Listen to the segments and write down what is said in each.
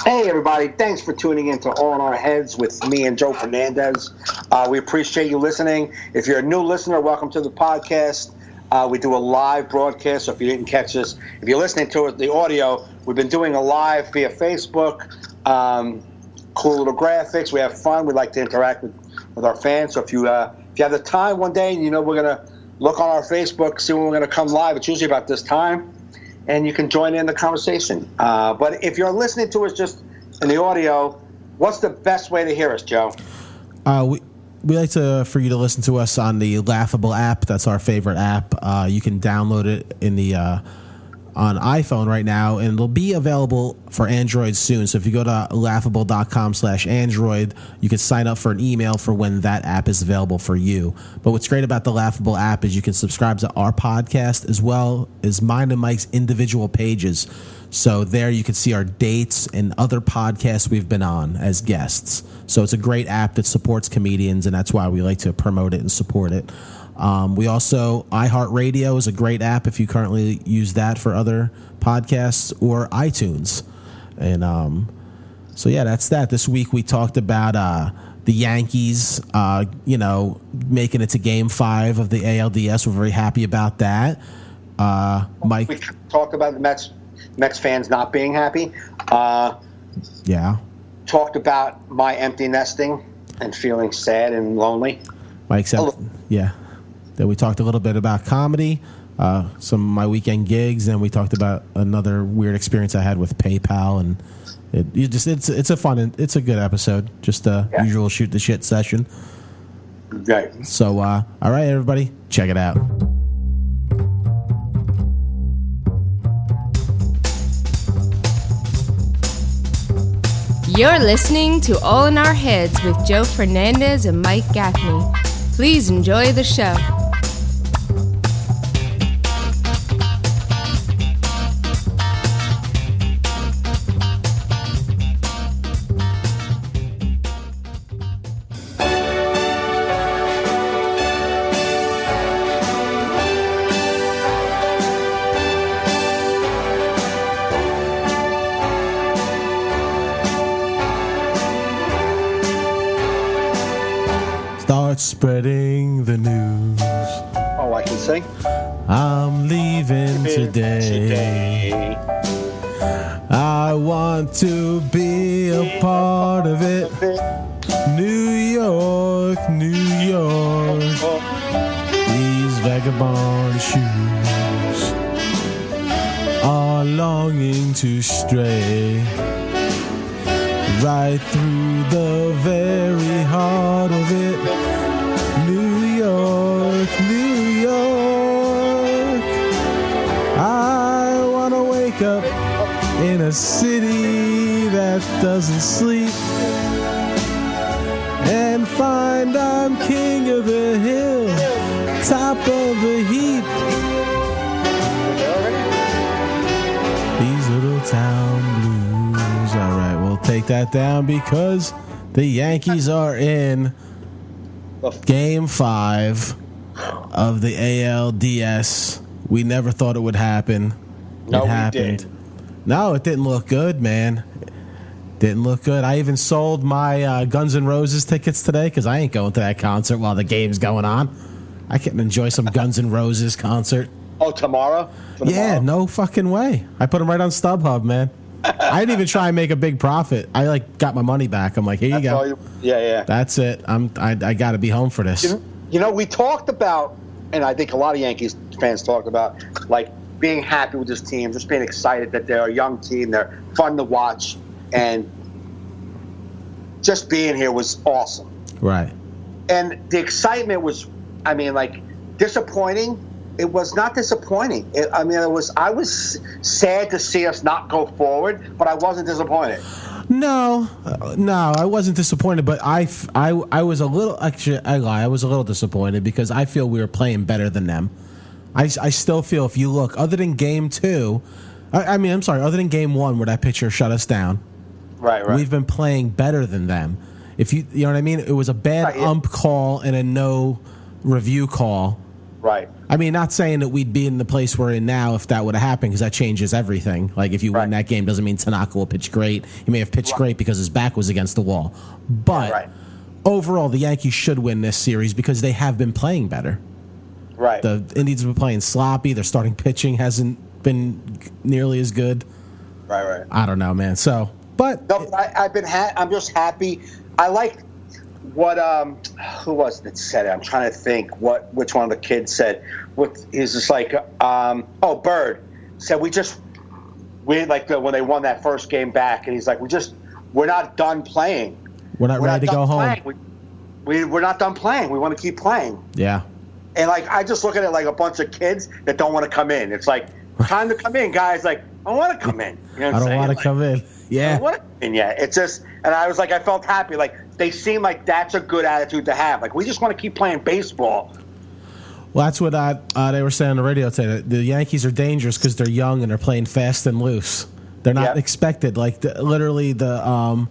Hey, everybody. Thanks for tuning in to All in Our Heads with me and Joe Fernandez. We appreciate you listening. If you're a new listener, welcome to the podcast. We do a live broadcast, so if you didn't catch this, if you're listening to it, the audio, we've been doing a live via Facebook. Cool little graphics. We have fun. We like to interact with our fans. So if you have the time one day and you know we're going to look on our Facebook, see when we're going to come live, it's usually about this time. And you can join in the conversation. But if you're listening to us just in the audio, what's the best way to hear us, Joe? We like for you to listen to us on the Laughable app. That's our favorite app. You can download it in the on iPhone right now, and it'll be available for Android soon. So if you go to laughable.com/Android, you can sign up for an email for when that app is available for you. But what's great about the Laughable app is you can subscribe to our podcast as well as mine and Mike's individual pages. So there you can see our dates and other podcasts we've been on as guests. So it's a great app that supports comedians, and that's why we like to promote it and support it. We also, iHeartRadio is a great app if you currently use that for other podcasts, or iTunes. And so, yeah, that's that. This week we talked about the Yankees, making it to Game 5 of the ALDS. We're very happy about that. Mike? We talked about the Mets fans not being happy. Yeah. Talked about my empty nesting and feeling sad and lonely. Mike said, yeah. Then we talked a little bit about comedy, some of my weekend gigs, and we talked about another weird experience I had with PayPal, and it's a good episode, just a usual shoot the shit session. Right. So, all right, everybody, check it out. You're listening to All in Our Heads with Joe Fernandez and Mike Gaffney. Please enjoy the show. Start spreading the news. Oh, I can sing? I'm leaving today. I want to be a part of it. New York, New York. These vagabond shoes are longing to stray right through the very heart of it. New York, New York. I want to wake up in a city that doesn't sleep and find I'm king of the hill, top of the heap. These little town blues. All right, we'll take that down because the Yankees are in Game 5 of the ALDS. We never thought it would happen. No, it happened. No, it didn't look good, man. Didn't look good. I even sold my Guns N' Roses tickets today because I ain't going to that concert while the game's going on. I can enjoy some Guns N' Roses concert. Oh, tomorrow? Yeah, no fucking way. I put them right on StubHub, man. I didn't even try and make a big profit. I got my money back. I'm like, here you go. Yeah. That's it. I got to be home for this. You know, we talked about, and I think a lot of Yankees fans talked about, like being happy with this team, just being excited that they're a young team, they're fun to watch, and just being here was awesome. Right. And the excitement was, disappointing. It was not disappointing. I was sad to see us not go forward, but I wasn't disappointed. No, I wasn't disappointed, but I was a little, actually, I lie, I was a little disappointed because I feel we were playing better than them. I still feel, if you look, other than Game 2, other than Game 1 where that pitcher shut us down, right. We've been playing better than them. If you know what I mean? It was a bad ump call and a no review call Right. I mean, not saying that we'd be in the place we're in now if that would have happened, because that changes everything. Like, if you win that game, doesn't mean Tanaka will pitch great. He may have pitched great because his back was against the wall. But overall, the Yankees should win this series because they have been playing better. Right. The Indians have been playing sloppy. Their starting pitching hasn't been nearly as good. Right. I don't know, man. So, but no, I'm just happy. I like what who was it that said it? I'm trying to think which one of the kids said. He's just like Bird said we like when they won that first game back, and he's like we're not done playing. We're not ready to go home. We're not done playing. We want to keep playing. Yeah. And like I just look at it like a bunch of kids that don't want to come in. It's like time to come in, guys. Like I want to come in. You know what I'm saying? I don't want to come in. Yeah. I don't want to come in yet. It's just, and I was like, I felt happy. Like they seem like that's a good attitude to have. Like we just want to keep playing baseball. Well, that's what they were saying on the radio today. The Yankees are dangerous because they're young and they're playing fast and loose. They're not expected. Like literally, the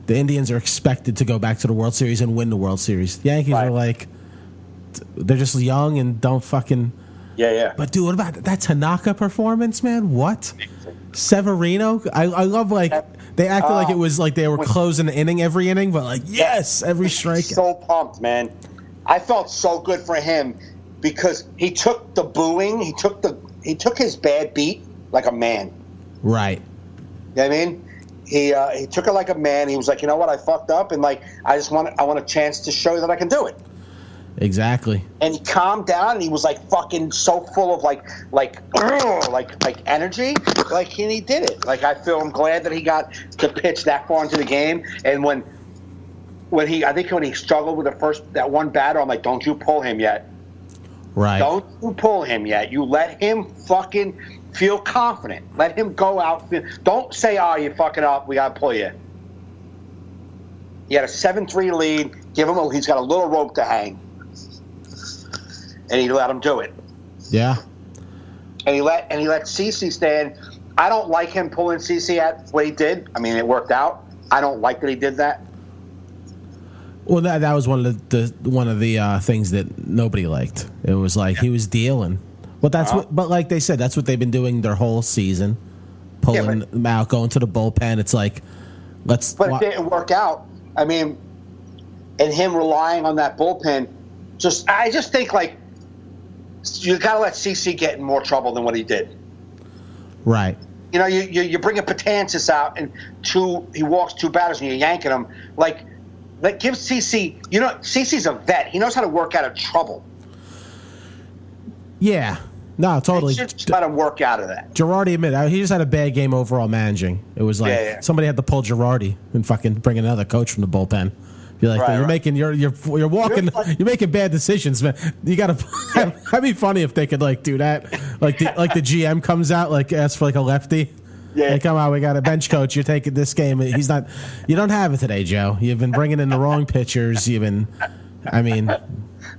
Indians are expected to go back to the World Series and win the World Series. The Yankees are like, they're just young and don't fucking. Yeah. But dude, what about that Tanaka performance, man? What? Severino? I love like they acted like it was like they were closing the inning every inning, but like yes, every strike. So pumped, man. I felt so good for him because he took the booing, he took his bad beat like a man. Right. You know what I mean? He took it like a man. He was like, you know what, I fucked up, and like I want a chance to show you that I can do it. Exactly. And he calmed down, and he was like fucking so full of like energy, like, and he did it. Like I'm glad that he got to pitch that far into the game. And when he struggled with that one batter, I'm like, don't you pull him yet? Right. Don't you pull him yet? You let him fucking feel confident. Let him go out. Don't say, "Oh, you fucking up. We gotta pull you." He had a 7-3 lead. He's got a little rope to hang. And he let him do it. Yeah. And he let CeCe stand. I don't like him pulling CeCe at what he did. I mean, it worked out. I don't like that he did that. Well, that was one of the things that nobody liked. It was like he was dealing. Well, but like they said, that's what they've been doing their whole season, pulling them out, going to the bullpen. It's like But it didn't work out. I mean, and him relying on that bullpen, I just think like. You got to let CeCe get in more trouble than what he did. Right. You know, you bring a Patansis out and he walks 2 batters and you're yanking him. Like give CeCe. You know, CeCe's a vet. He knows how to work out of trouble. Yeah. No, totally. Just let him work out of that. Girardi admitted he just had a bad game overall managing. It was like somebody had to pull Girardi and fucking bring another coach from the bullpen. You're like, you're making you're walking, you're making bad decisions, man. You gotta. That'd be funny if they could like do that. Like the GM comes out, like asks for like a lefty. Yeah. Hey, come on, we got a bench coach. You're taking this game. He's not. You don't have it today, Joe. You've been bringing in the wrong pitchers. I mean.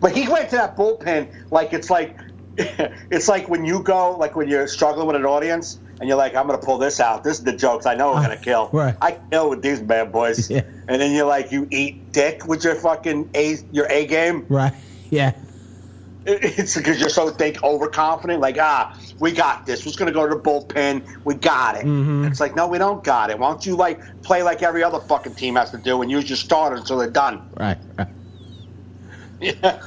But he went to that bullpen like it's like when you go like when you're struggling with an audience. And you're like, I'm going to pull this out. This is the jokes I know we're going to kill. Right. I kill with these bad boys. Yeah. And then you're like, you eat dick with your fucking your A game. Right. Yeah. It's because you're so overconfident. Like, we got this. We're going to go to the bullpen. We got it. Mm-hmm. It's like, no, we don't got it. Why don't you like play like every other fucking team has to do and use your starters until they're done? Right. Yeah.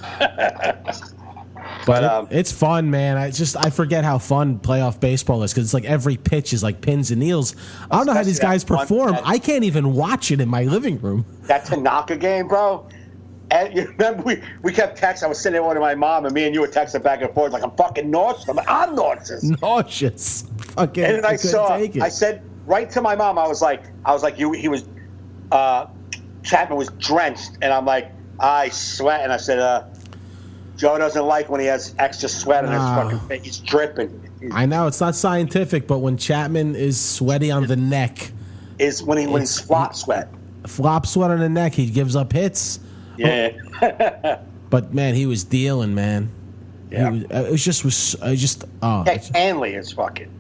But it's fun, man. I forget how fun playoff baseball is because it's like every pitch is like pins and needles. I don't know how these guys perform. I can't even watch it in my living room. That Tanaka game, bro. And you remember we kept texting. I was sitting there with my mom, and me and you were texting back and forth like I'm fucking nauseous. I'm nauseous. Nauseous. Fucking. And then I said right to my mom. I was like, Chapman was drenched, and I'm like, I sweat, and I said, Joe doesn't like when he has extra sweat on his fucking face. He's dripping. I know it's not scientific, but when Chapman is sweaty on the neck, is when he's flop sweat. Flop sweat on the neck, he gives up hits. Yeah. But man, he was dealing, man. Yeah. Hanley is fucking.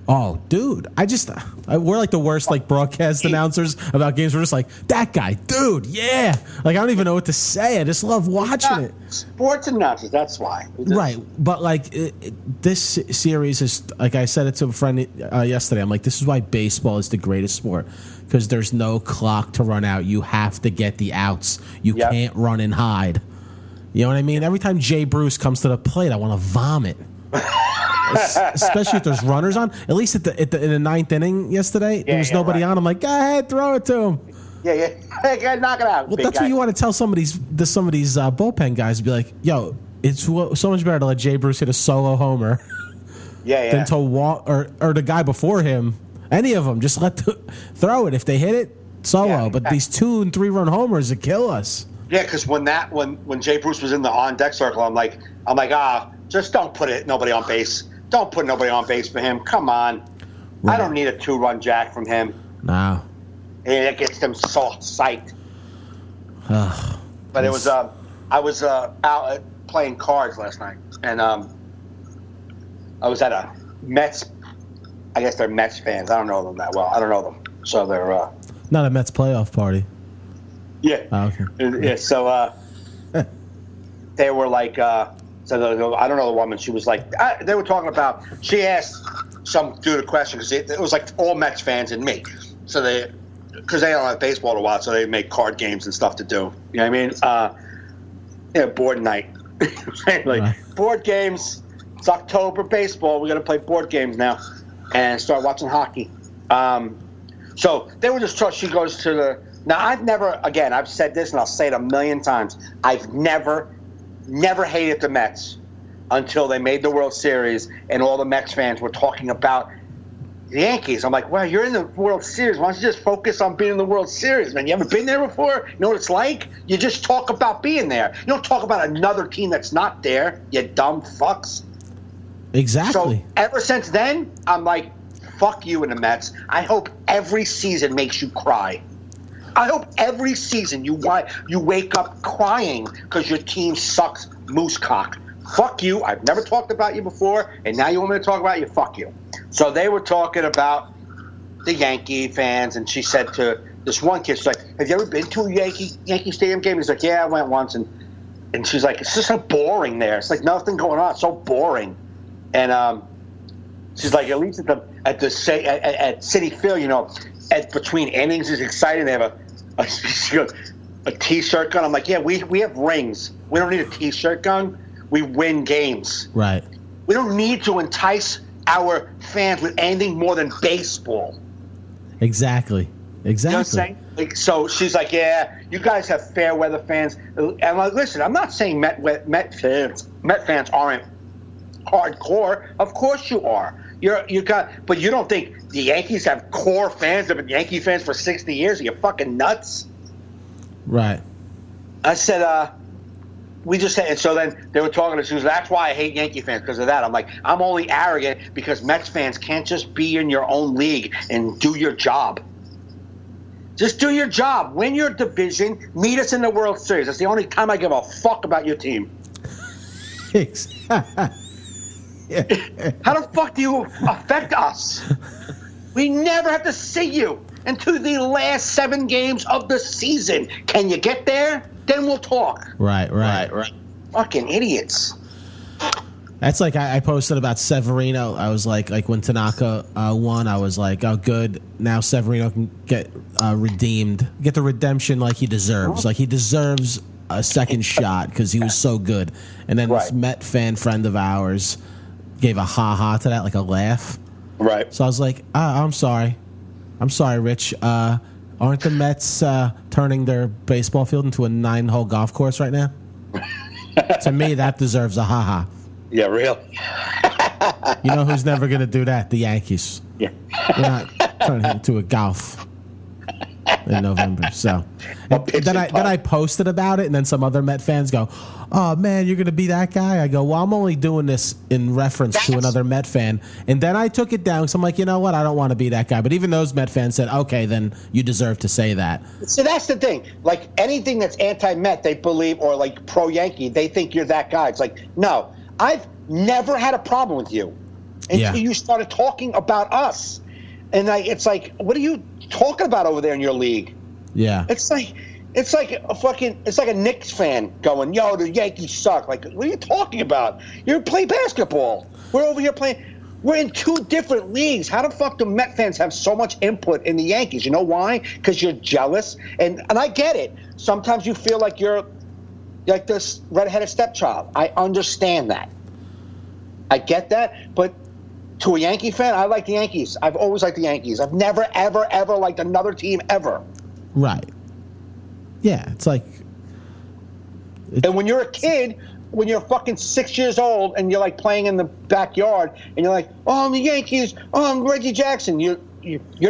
Oh, dude, we're like the worst like broadcast announcers about games. We're just like, that guy, dude, yeah. Like, I don't even know what to say. I just love watching it. Sports announcers, that's why. Right, but like this series is, like I said it to a friend yesterday, I'm like, this is why baseball is the greatest sport, because there's no clock to run out. You have to get the outs. You can't run and hide. You know what I mean? Every time Jay Bruce comes to the plate, I want to vomit. Especially if there's runners on. At least in the ninth inning yesterday, there was nobody on. I'm like, go ahead, throw it to him. Hey, knock it out. Well, that's what you want to tell some of these bullpen guys. Be like, yo, it's so much better to let Jay Bruce hit a solo homer than to walk or the guy before him. Any of them, just throw it. If they hit it, solo. But these 2 and 3 run homers that kill us. Yeah, because when Jay Bruce was in the on deck circle, I'm like, just don't put nobody on base. Don't put nobody on base for him. Come on. Right. I don't need a 2-run jack from him. No. And it gets them so psyched. But it was I was out playing cards last night, and I was at a Mets. I guess they're Mets fans. I don't know them that well. I don't know them, so they're not a Mets playoff party. Yeah. Oh, okay. Yeah. So they were like. So I don't know the woman. She was like, they were talking about. She asked some dude a question because it was like all Mets fans and me. So because they don't have baseball to watch, so they make card games and stuff to do. You know what I mean? Board night. Board games. It's October baseball. We're gonna play board games now and start watching hockey. So they were just talking. She goes to the. Now I've said this and I'll say it a million times. I've never hated the Mets until they made the World Series and all the Mets fans were talking about the Yankees. I'm like, well, you're in the World Series. Why don't you just focus on being in the World Series, man? You ever been there before? You know what it's like? You just talk about being there. You don't talk about another team that's not there, you dumb fucks. Exactly. So ever since then, I'm like, fuck you in the Mets. I hope every season makes you cry. I hope every season you wake up crying because your team sucks moose cock. Fuck you. I've never talked about you before, and now you want me to talk about you? Fuck you. So they were talking about the Yankee fans, and she said to this one kid, she's like, have you ever been to a Yankee Stadium game? He's like, yeah, I went once. And she's like, it's just so boring there. It's like nothing going on. It's so boring. And she's like, at least at Citi Field, between innings is exciting. They have a T-shirt gun. I'm like, yeah, we have rings. We don't need a T-shirt gun. We win games. Right. We don't need to entice our fans with anything more than baseball. Exactly. You know what I'm saying? So she's like, yeah, you guys have fair weather fans. And I'm like, listen, I'm not saying Met fans aren't hardcore. Of course you are. But you don't think the Yankees have core fans that have been Yankee fans for 60 years? Are you fucking nuts? Right. I said, we just said, and so then they were talking to Susan. That's why I hate Yankee fans, because of that. I'm like, I'm only arrogant because Mets fans can't just be in your own league and do your job. Just do your job. Win your division. Meet us in the World Series. That's the only time I give a fuck about your team. How the fuck do you affect us? We never have to see you until the last 7 games of the season. Can you get there? Then we'll talk. Right. Fucking idiots. That's like I posted about Severino. I was like when Tanaka won, I was like, oh, good. Now Severino can get redeemed, get the redemption like he deserves. Like he deserves a second shot because he was so good. And then this Met fan friend of ours gave a ha-ha to that, like a laugh. Right. So I was like, I'm sorry, Rich. Aren't the Mets turning their baseball field into a 9-hole golf course right now? To me, that deserves a ha-ha. Yeah, real. You know who's never going to do that? The Yankees. Yeah. We're not turning it into a golf in November. So then I posted about it, and then some other Met fans go, oh, man, you're going to be that guy? I go, well, I'm only doing this in reference to another Met fan. And then I took it down, so I'm like, you know what? I don't want to be that guy. But even those Met fans said, okay, then you deserve to say that. So that's the thing. Like, anything that's anti-Met, they believe, or like pro-Yankee, they think you're that guy. It's like, no, I've never had a problem with you. until you started talking about us. And it's like, what are you talking about over there in your league? Yeah. It's like a Knicks fan going, yo, the Yankees suck. Like, what are you talking about? You play basketball. We're over here playing. We're in two different leagues. How the fuck do Met fans have so much input in the Yankees? You know why? Because you're jealous. And I get it. Sometimes you feel like you're like this redheaded stepchild. I understand that. I get that. But to a Yankee fan, I like the Yankees. I've always liked the Yankees. I've never, ever, ever liked another team ever. Right. Yeah, it's like... And when you're a kid, when you're fucking 6 years old and you're like playing in the backyard and you're like, oh, I'm the Yankees, oh, I'm Reggie Jackson. You're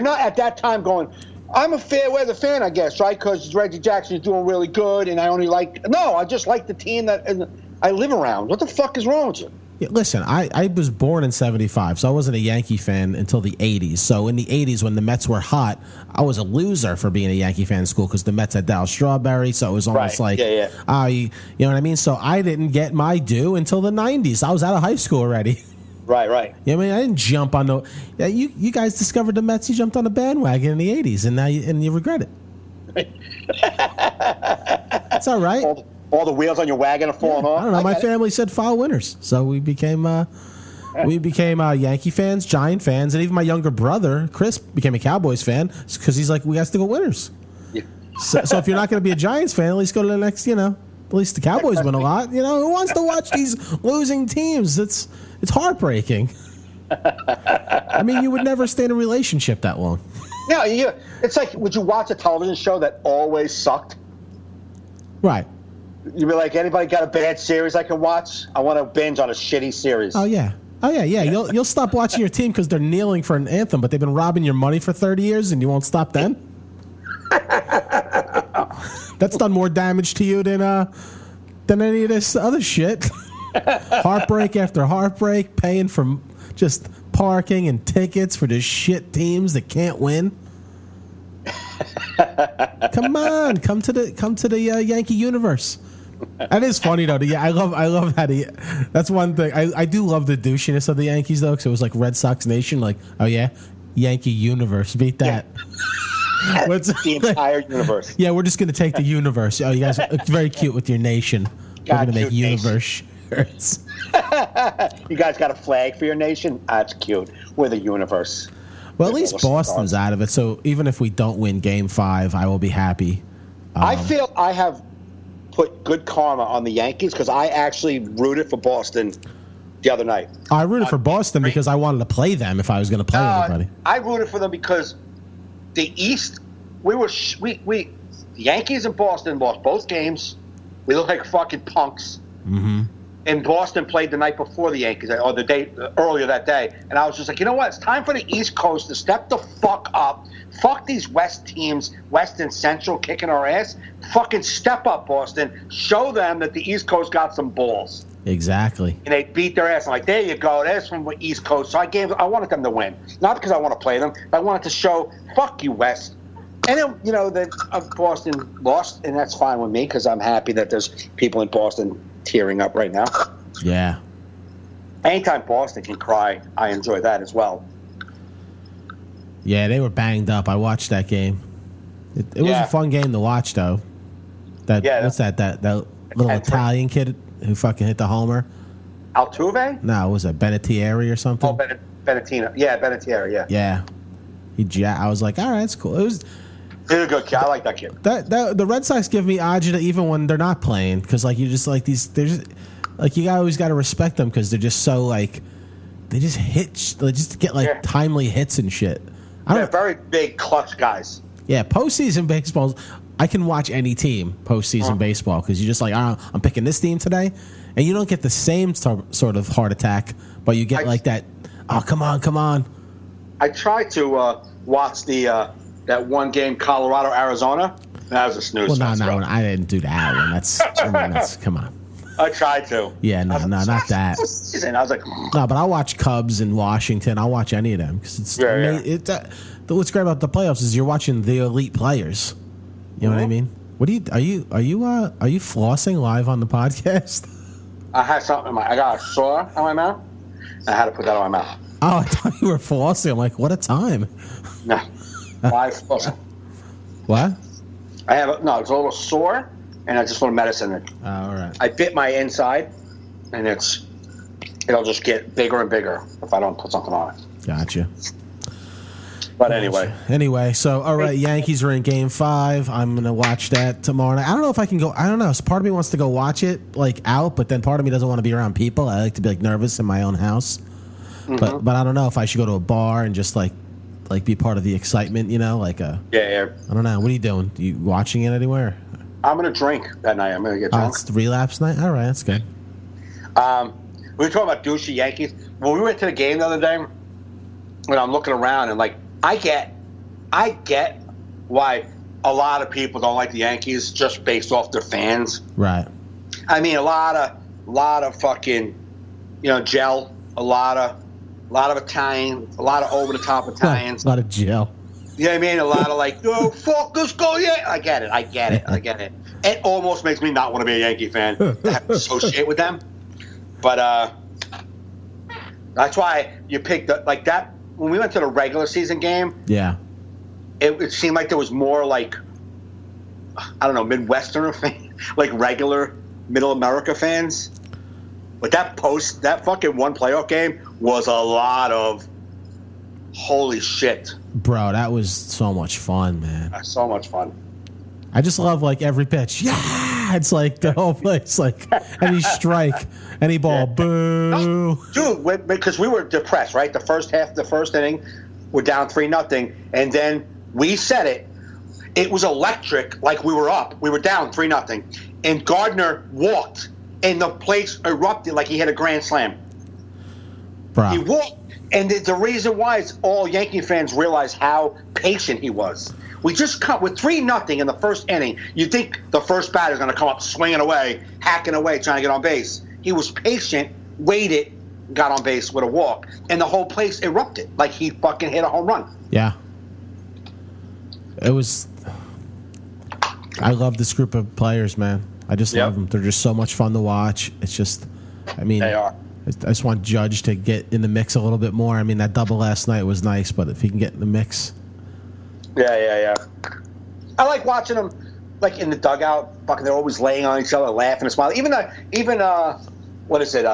not at that time going, I'm a fair weather fan, I guess, right? Because Reggie Jackson is doing really good and I only like... No, I just like the team that I live around. What the fuck is wrong with you? Yeah, listen, I was born in 75, so I wasn't a Yankee fan until the 80s. So in the 80s, when the Mets were hot, I was a loser for being a Yankee fan in school because the Mets had Darryl Strawberry, so it was almost like, you know what I mean? So I didn't get my due until the 90s. I was out of high school already. Right. You know what I mean? I didn't jump on the... Yeah, you guys discovered the Mets, you jumped on the bandwagon in the 80s, and now you regret it. It's all right. All the wheels on your wagon are falling off. I don't know. My family said foul winners, so we became Yankee fans, Giant fans, and even my younger brother Chris became a Cowboys fan because he's like, we got to go winners. Yeah. So if you're not going to be a Giants fan, at least go to the next. You know, at least the Cowboys win a lot. You know, who wants to watch these losing teams? It's heartbreaking. I mean, you would never stay in a relationship that long. Yeah. It's like, would you watch a television show that always sucked? Right. You'd be like, anybody got a bad series I can watch? I want to binge on a shitty series. Oh yeah. You'll stop watching your team because they're kneeling for an anthem, but they've been robbing your money for 30 years, and you won't stop then. That's done more damage to you than any of this other shit. Heartbreak after heartbreak, paying for just parking and tickets for the shit teams that can't win. Come on, come to the Yankee universe. That is funny though. I love how that's one thing. I do love the douchiness of the Yankees though, because it was like Red Sox Nation. Like, oh yeah, Yankee universe, beat that. Yeah. The entire universe. Yeah, we're just gonna take the universe. Oh, you guys are very cute with your nation. We're gonna make universe shirts. You guys got a flag for your nation? That's cute. We're the universe. Well, at least Boston's out of it, so even if we don't win Game 5, I will be happy. I feel I have put good karma on the Yankees because I actually rooted for Boston the other night. I rooted for Boston because I wanted to play them if I was going to play anybody. I rooted for them because the East, the Yankees and Boston lost both games. We look like fucking punks. Mm-hmm. And Boston played the night before the Yankees, or the day earlier that day. And I was just like, you know what? It's time for the East Coast to step the fuck up. Fuck these West teams, West and Central kicking our ass. Fucking step up, Boston. Show them that the East Coast got some balls. Exactly. And they beat their ass. I'm like, there you go. That's from the East Coast. So I wanted them to win. Not because I want to play them, but I wanted to show, fuck you, West. And then, you know, that Boston lost, and that's fine with me because I'm happy that there's people in Boston tearing up right now. Yeah. Anytime Boston can cry, I enjoy that as well. Yeah, they were banged up. I watched that game. It was a fun game to watch, though. What's that little Italian kid who fucking hit the homer? Altuve? No, was it Benettieri or something? Oh, Benettina. Yeah, Benettieri, yeah. Yeah. I was like, all right, it's cool. It was... He's a good kid. I like that kid. The Red Sox give me agita even when they're not playing because like you just like these. There's like you always got to respect them because they're just so like they just hit. They just get like timely hits and shit. They're very big clutch guys. Yeah, postseason baseball. I can watch any team postseason baseball because you're just like I'm picking this team today, and you don't get the same sort of heart attack, but you get like that. Oh, come on. I tried to watch that one game, Colorado, Arizona. That was a snooze. Well, no, I didn't do that one. That's come on. I tried to. Yeah, no, not that. I was like, no, but I'll watch Cubs and Washington. I'll watch any of them because what's great about the playoffs is you're watching the elite players. You know what I mean? What are you flossing live on the podcast? I had something in I got a sore on my mouth. I had to put that on my mouth. Oh, I thought you were flossing. I'm like, what a time. No. What? I have it's a little sore, and I just want medicine in it. Oh, all right. I bit my inside, and it'll just get bigger and bigger if I don't put something on it. Gotcha. But anyway. So, all right, Yankees are in Game 5. I'm going to watch that tomorrow night. I don't know if I can go. I don't know. Part of me wants to go watch it, like, out, but then part of me doesn't want to be around people. I like to be, like, nervous in my own house. Mm-hmm. But I don't know if I should go to a bar and just, like be part of the excitement, you know? Like a... Yeah. I don't know. What are you doing? You watching it anywhere? I'm going to drink that night. I'm going to get drunk. It's the relapse night? All right, that's good. We were talking about douchey Yankees. When we went to the game the other day, when I'm looking around and, like, I get why a lot of people don't like the Yankees just based off their fans. Right. I mean, a lot of fucking, gel, a lot of Italian, a lot of over the top Italians. A lot of gel. You know what I mean? A lot of like, oh, fuck, let's go, yeah. I get it. It almost makes me not want to be a Yankee fan to have to associate with them. But that's why you picked like that. When we went to the regular season game, yeah, it seemed like there was more like, I don't know, Midwesterner fans, like regular Middle America fans. But that fucking one playoff game was a lot of holy shit. Bro, that was so much fun, man. So much fun. I just love, like, every pitch. Yeah! It's like the whole place, like, any strike, any ball, boo. No, dude, because we were depressed, right? The first half, the first inning, we're down 3-0, and then we said it. It was electric, like we were up. We were down 3-0, and Gardner walked, and the place erupted like he hit a grand slam. Bro. He walked, and the reason why is all Yankee fans realize how patient he was. We just cut with 3-0 in the first inning. You'd think the first batter is going to come up swinging away, hacking away, trying to get on base. He was patient, waited, got on base with a walk, and the whole place erupted like he fucking hit a home run. Yeah. It was... I love this group of players, man. I just love them. They're just so much fun to watch. It's just... I mean... They are. I just want Judge to get in the mix a little bit more. I mean, that double last night was nice, but if he can get in the mix... Yeah. I like watching them, like in the dugout. Fucking, they're always laying on each other, laughing and smiling. Even what is it?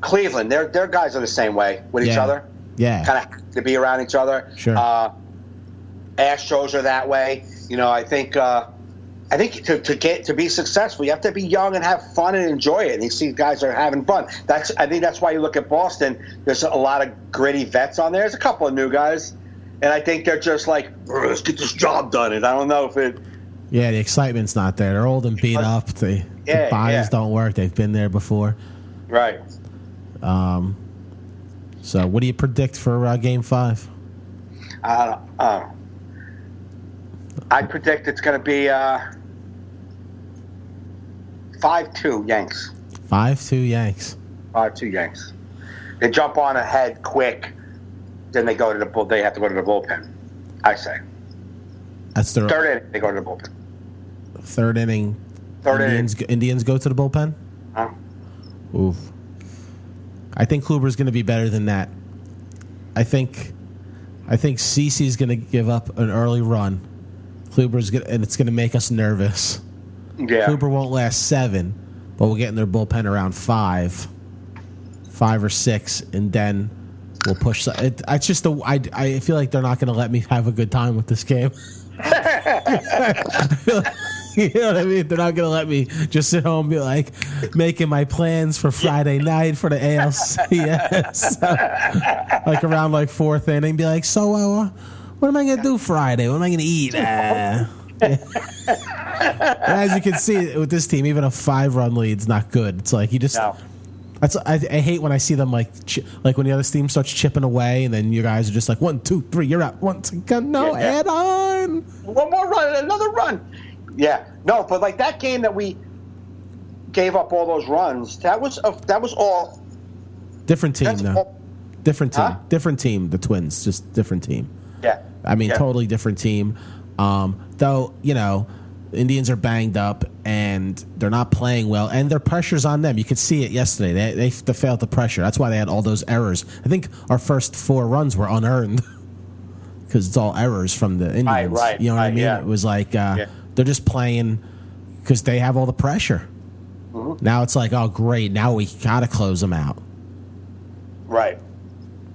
Cleveland. Their guys are the same way with each other. Yeah. Kind of to be around each other. Sure. Astros are that way. I think to be successful, you have to be young and have fun and enjoy it. And you see guys are having fun. I think that's why you look at Boston. There's a lot of gritty vets on there. There's a couple of new guys. And I think they're just like, let's get this job done. And I don't know if it... Yeah, the excitement's not there. They're old and beat up. The bodies don't work. They've been there before. Right. So what do you predict for Game 5? I predict it's going to be 5-2 Yanks. 5-2 Yanks. 5-2 Yanks. They jump on ahead quick. Then they go to the they have to go to the bullpen. I say. That's their third inning. They go to the bullpen. Third inning. Indians go to the bullpen. Huh? Oof. I think Kluber's going to be better than that. I think CeCe's going to give up an early run. Kluber's and it's going to make us nervous. Yeah. Kluber won't last 7, but we'll get in their bullpen around 5 or 6, and then. We'll push. I feel like they're not going to let me have a good time with this game. You know what I mean? They're not going to let me just sit home and be like making my plans for Friday night for the ALCS. Like around like 4th inning, be like, so what am I going to do Friday? What am I going to eat? As you can see with this team, even a 5-run lead's not good. It's like you just. No. I hate when I see them like when the other team starts chipping away, and then you guys are just like 1, 2, 3, you're out. 1, 2, go, no, add on. One more run, another run. Yeah, no, but like that game that we gave up all those runs, that was all different team though. Different team, different team. The Twins, just different team. Yeah, I mean, totally different team. Though Indians are banged up and they're not playing well, and their pressure's on them. You could see it yesterday. They failed the pressure. That's why they had all those errors. I think our first 4 runs were unearned because it's all errors from the Indians. Right. You know what I mean? Yeah. It was like they're just playing because they have all the pressure. Mm-hmm. Now it's like, oh, great. Now we got to close them out. Right.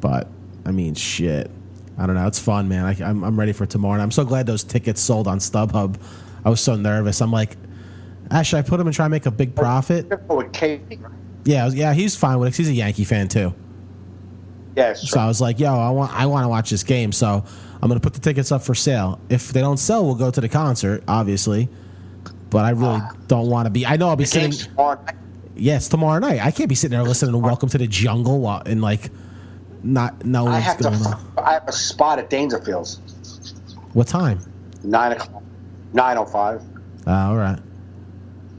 But, I mean, shit. I don't know. It's fun, man. I'm ready for tomorrow. And I'm so glad those tickets sold on StubHub. I was so nervous. I'm like, should I put them and try and make a big profit? With Katie, right? Yeah, he's fine with it 'cause he's a Yankee fan too. Yeah, So I was like, yo, I want to watch this game, so I'm going to put the tickets up for sale. If they don't sell, we'll go to the concert, obviously. But I really don't want to be. I know I'll be sitting. Yeah, it's tomorrow night. I can't be sitting there listening to Welcome to the Jungle and like not knowing what's going on. I have a spot at Dangerfields. What time? 9 o'clock. 9:05. All right.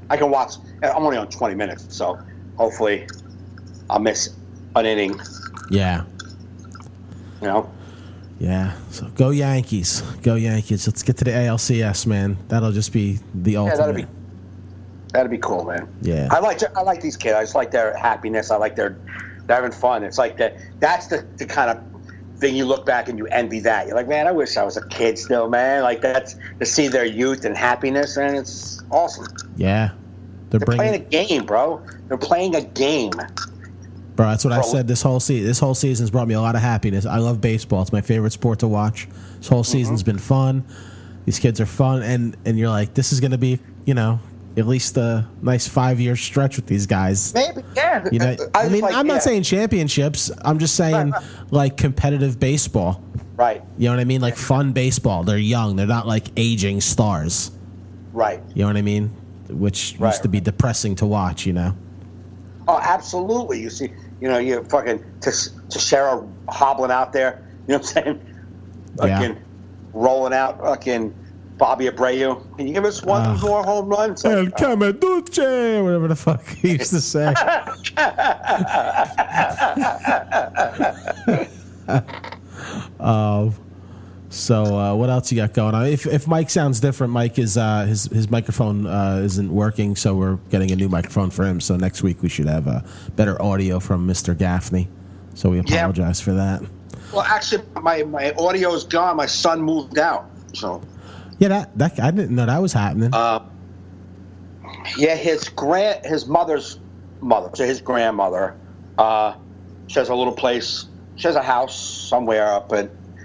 I can watch. I'm only on 20 minutes, so hopefully I'll miss an inning. Yeah. You know. Yeah. So go Yankees. Go Yankees. Let's get to the ALCS, man. That'll just be the ultimate. Yeah, that'd be cool, man. Yeah. I like these kids. I just like their happiness. I like they're having fun. It's like that's the kind of thing you look back and you envy that. You're like, man, I wish I was a kid still, man. Like that's to see their youth and happiness, and it's awesome. Yeah. They're playing a game, bro. They're playing a game. Bro, that's what I said this whole season. This whole season's brought me a lot of happiness. I love baseball. It's my favorite sport to watch. This whole season's been fun. These kids are fun, and you're like, this is going to be, at least a nice 5-year stretch with these guys. Maybe, yeah. I'm not saying championships. I'm just saying like competitive baseball. Right. You know what I mean? Like fun baseball. They're young. They're not like aging stars. Right. You know what I mean? Which used to be depressing to watch. Oh, absolutely. You see, you fucking Teixeira hobbling out there. You know what I'm saying? Fucking rolling out. Fucking Bobby Abreu. Can you give us one more home run? El Camaduce, whatever the fuck he used to say. So what else you got going on? If Mike sounds different, Mike is his microphone isn't working, so we're getting a new microphone for him. So next week we should have better audio from Mr. Gaffney. So we apologize for that. Well, actually, my audio is gone. My son moved out, so. Yeah, that I didn't know that was happening. Yeah, his mother's mother, so his grandmother, she has a little place. She has a house somewhere up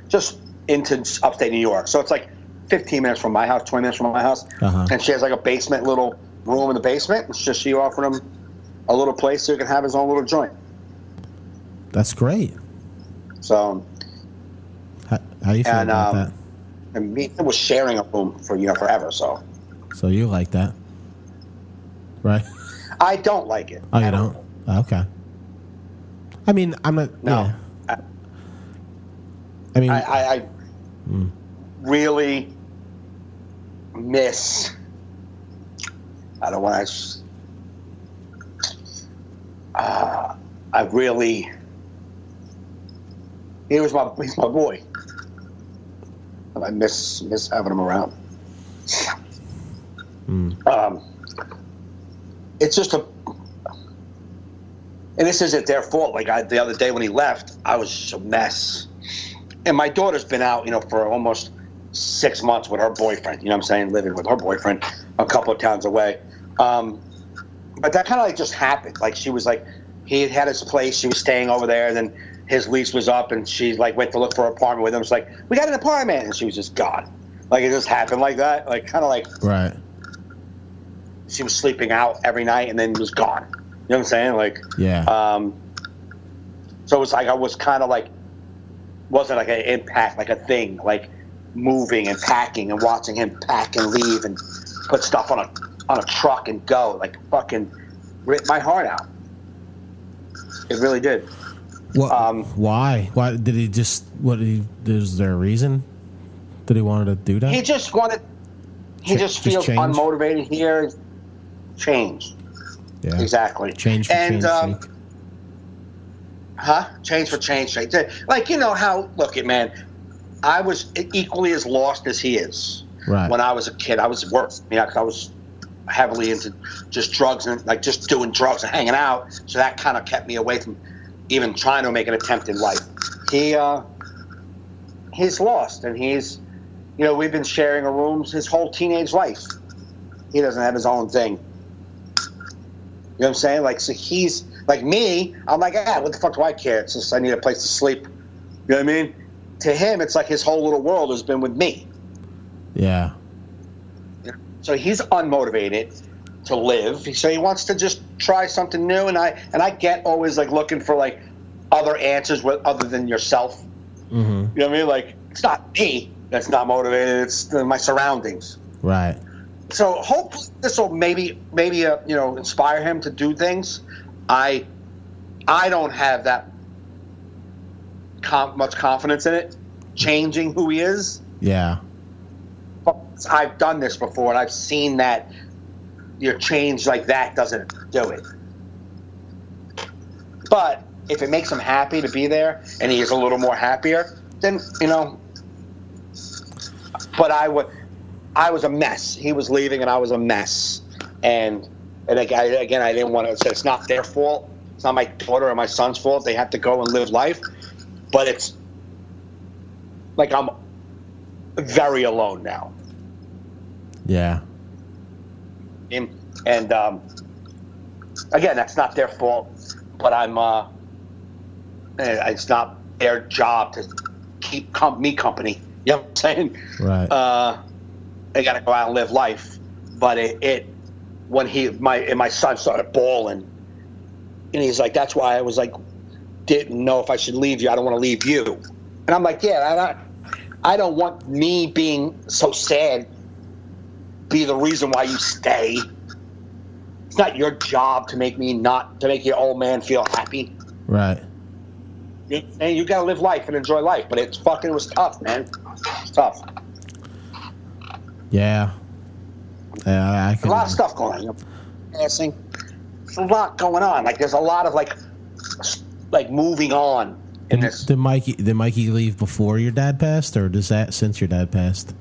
just into upstate New York. So it's like 15 minutes from my house, 20 minutes from my house. And she has like a basement, little room in the basement. And she offered him a little place so he can have his own little joint. That's great. So, how you feel about that? And me was sharing a room for forever. So you like that, right? I don't like it. Oh, you don't? Okay. I mean, I'm not. No. Yeah. I mean, I really miss. I don't want to. I really. He's my boy. And I miss having him around. It's just and this isn't their fault. Like the other day when he left, I was just a mess. And my daughter's been out, for almost 6 months with her boyfriend. You know what I'm saying? Living with her boyfriend a couple of towns away. But that kind of just happened. Like she was like, he had his place. She was staying over there. Then his lease was up, and she went to look for an apartment with him. It's like, we got an apartment, and she was just gone. Like it just happened like that. Like kind of like right. She was sleeping out every night, and then was gone. You know what I'm saying? Like yeah. So it was like I was kind of like. Wasn't like an impact, like a thing, like moving and packing and watching him pack and leave and put stuff on a truck and go, like fucking ripped my heart out. It really did. Why? Why did he just? Is there a reason? Did he wanted to do that? He just wanted. He just feels change? unmotivated here. Change. Yeah. Exactly. Change for change sake. Change for change sake. Like how? Look, man. I was equally as lost as he is. Right. When I was a kid, I was worse. Yeah, 'cause I was heavily into just drugs and like just doing drugs and hanging out. So that kind of kept me away from even trying to make an attempt in life. He's lost, and he's, we've been sharing a room his whole teenage life. He doesn't have his own thing. You know what I'm saying? Like, so he's like me. I'm like, what the fuck do I care? It's just I need a place to sleep. You know what I mean? To him, it's like his whole little world has been with me. Yeah. So he's unmotivated to live. So he wants to just try something new. And I get always like looking for like other answers other than yourself. Mm-hmm. You know what I mean? Like, it's not me that's not motivated. It's my surroundings. Right. So hopefully this will maybe inspire him to do things. I don't have that much confidence in it changing who he is. Yeah. I've done this before, and I've seen that your change like that doesn't do it. But if it makes him happy to be there, and he is a little more happier, then But I was a mess. He was leaving, and I was a mess. And again, I didn't want to say it's not their fault. It's not my daughter or my son's fault. They have to go and live life. But it's like I'm very alone now. Yeah. And again, that's not their fault. But it's not their job to keep me company. You know what I'm saying? Right. They got to go out and live life. But when my son started bawling, and he's like, that's why I was like, didn't know if I should leave you. I don't want to leave you. And I'm like, I don't want me being so sad be the reason why you stay. It's not your job to make your old man feel happy. Right. And you got to live life and enjoy life. But it was tough, man. It's tough. Yeah. I a lot of stuff going on. Passing. There's a lot going on. Like there's a lot of like moving on in this. Did Mikey leave before your dad passed, or does that since your dad passed?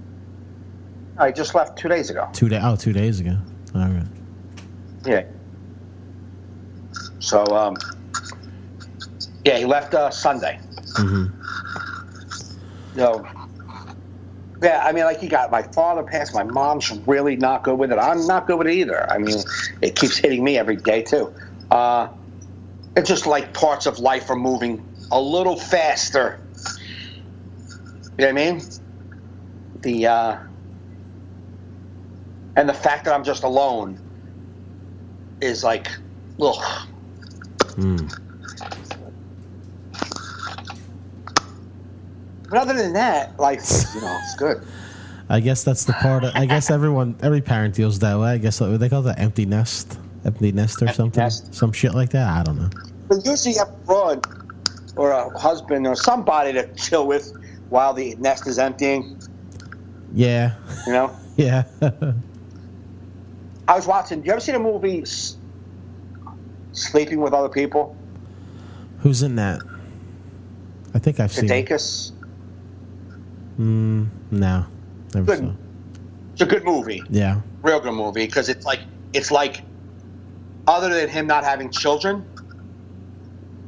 I just left 2 days ago. 2 days ago. All right. Yeah. So he left Sunday. Mm-hmm. Yeah, I mean, like he got my father passed. My mom's really not good with it. I'm not good with it either. I mean, it keeps hitting me every day too. It's just like parts of life are moving a little faster. You know what I mean? And the fact that I'm just alone is like, ugh. Mm. But other than that, life is, it's good. I guess that's the part. I guess every parent deals that way. I guess what they call that empty nest or something, nest. Some shit like that. I don't know. But usually you have a broad or a husband or somebody to chill with while the nest is emptying. Yeah. Yeah. I was watching. You ever seen a movie, Sleeping with Other People? Who's in that? I think I've seen. Sudeikis. No, never Good. saw. It's a good movie. Yeah. Real good movie because it's like other than him not having children,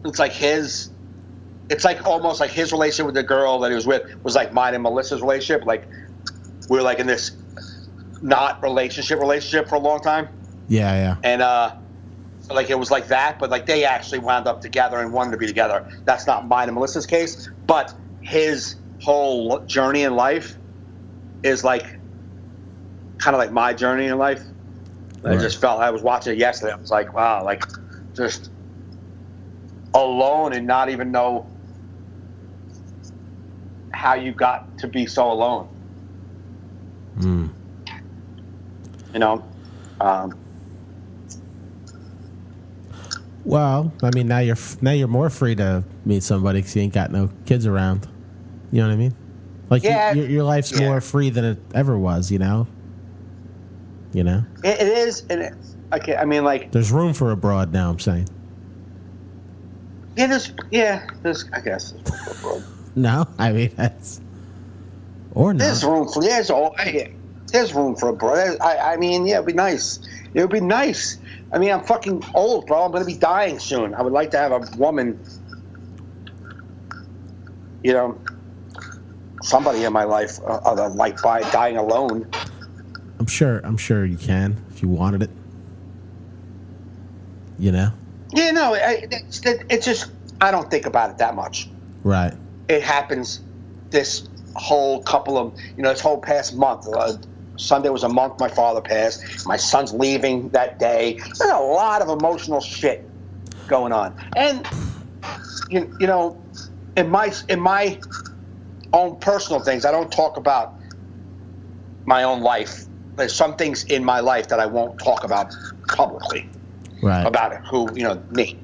it's like almost like his relationship with the girl that he was with was like mine and Melissa's relationship. Like we were like in this not relationship for a long time. Yeah. And so like it was like that, but like they actually wound up together and wanted to be together. That's not mine and Melissa's case, but his whole journey in life is like kind of like my journey in life. Right. I just felt I was watching it yesterday. I was like, wow, like just alone and not even know how you got to be so alone. Mm. Well, I mean, now you're more free to meet somebody because you ain't got no kids around. You know what I mean? Like your life's more free than it ever was. You know. It is, and okay. I mean, like there's room for abroad now. I'm saying. There's I guess. No, I mean that's or not. There's room for There's room for a brother. I mean, yeah, it'd be nice. It would be nice. I mean, I'm fucking old, bro. I'm going to be dying soon. I would like to have a woman, you know, somebody in my life, like by dying alone. I'm sure you can if you wanted it. You know? Yeah, no, it's just, I don't think about it that much. Right. It happens this whole this whole past month. Sunday was a month my father passed. My son's leaving that day. There's a lot of emotional shit going on. And, you know, in my own personal things, I don't talk about my own life. There's some things in my life that I won't talk about publicly. Right. About it, me.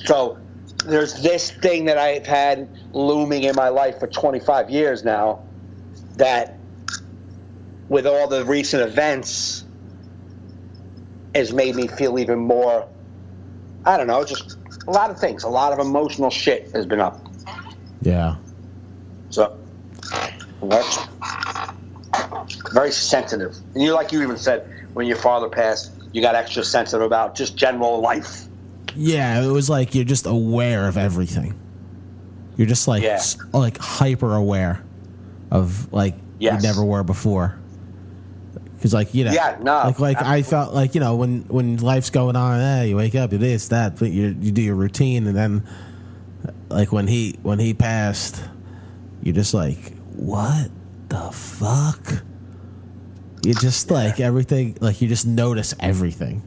So there's this thing that I've had looming in my life for 25 years now that, with all the recent events, has made me feel even more, I don't know, just a lot of things. A lot of emotional shit has been up. Yeah. So that's very sensitive. And you even said, when your father passed, you got extra sensitive about just general life. Yeah, it was like you're just aware of everything. You're just like hyper aware of you never were before. Because I felt like, you know, when life's going on, you wake up, you this, that, but you do your routine, and then like when he passed, you're just like, what the fuck? You just like everything, like you just notice everything,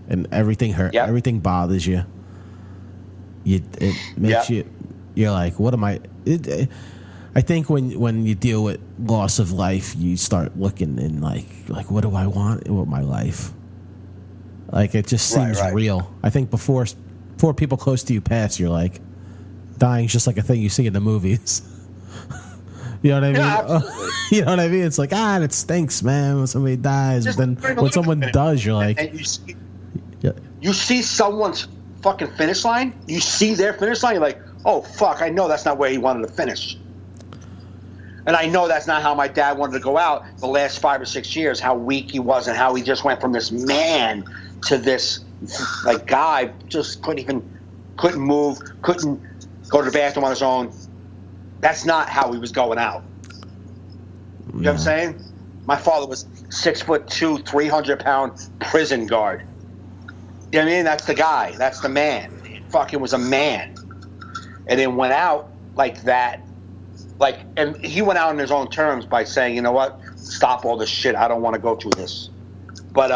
and everything hurt, everything bothers you. It makes you're like, what am I? I think when you deal with loss of life, you start looking in like what do I want with my life? Like it just seems real. I think before people close to you pass, you're like, dying's just like a thing you see in the movies. You know what I mean? Yeah, you know what I mean? It's like, it stinks, man, when somebody dies. But then when someone does, you're like... And you see someone's fucking finish line, you see their finish line, you're like, oh, fuck, I know that's not where he wanted to finish. And I know that's not how my dad wanted to go out the last 5 or 6 years, how weak he was and how he just went from this man to this, guy, just couldn't move, couldn't go to the bathroom on his own. That's not how he was going out. You know what I'm saying? My father was 6'2", 300-pound prison guard. You know what I mean? That's the guy. That's the man. He fucking was a man. And then went out like that. And he went out on his own terms by saying, you know what? Stop all this shit. I don't want to go through this. But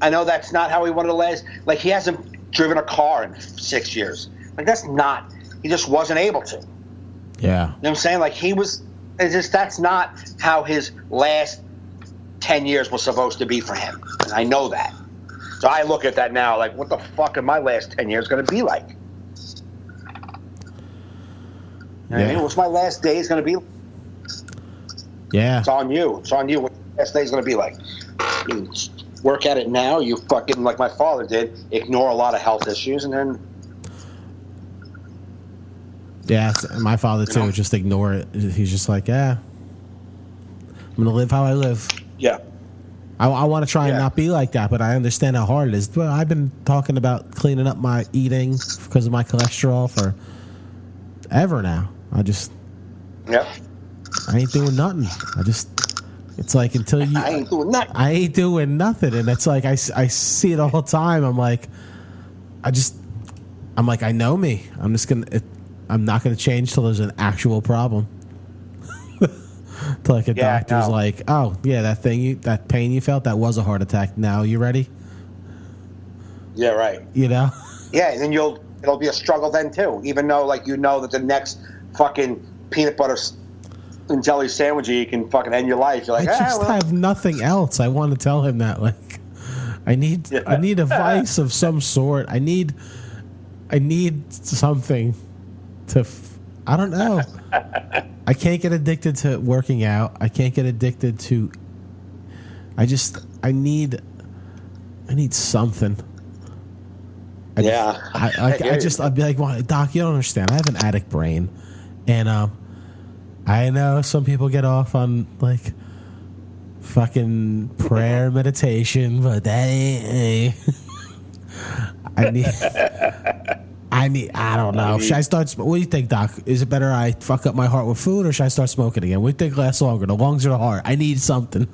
I know that's not how he wanted to last. He hasn't driven a car in 6 years. That's not. He just wasn't able to. Yeah. You know what I'm saying? That's not how his last 10 years was supposed to be for him. And I know that. So I look at that now what the fuck are my last 10 years going to be like? You know what I mean? What's my last days going to be like? Yeah. It's on you. It's on you what your last days going to be like. You work at it now. You fucking, like my father did, ignore a lot of health issues and then... Yeah, my father too. Just ignore it. He's just like, I'm gonna live how I live. Yeah. I want to try and not be like that, but I understand how hard it is. But I've been talking about cleaning up my eating because of my cholesterol for ever now. I ain't doing nothing. It's like until you, I ain't doing nothing. I ain't doing nothing, and it's like I see it all the time. I'm like, I know me. I'm not going to change till there's an actual problem. Till a doctor's like, oh yeah, that pain you felt, that was a heart attack. Now you ready? Yeah, right. You know? Yeah, and then it'll be a struggle then too. Even though that the next fucking peanut butter and jelly sandwich you can fucking end your life. You're like, I just have nothing else. I want to tell him that I need a vice of some sort. I need something to. I don't know. I can't get addicted to working out. I can't get addicted to. I need something. I'd be like, well, Doc, you don't understand. I have an addict brain, and I know some people get off on fucking prayer meditation, but that ain't. I don't know. Should I start? What do you think, Doc? Is it better I fuck up my heart with food, or should I start smoking again? What do you think lasts longer, the lungs or the heart? I need something.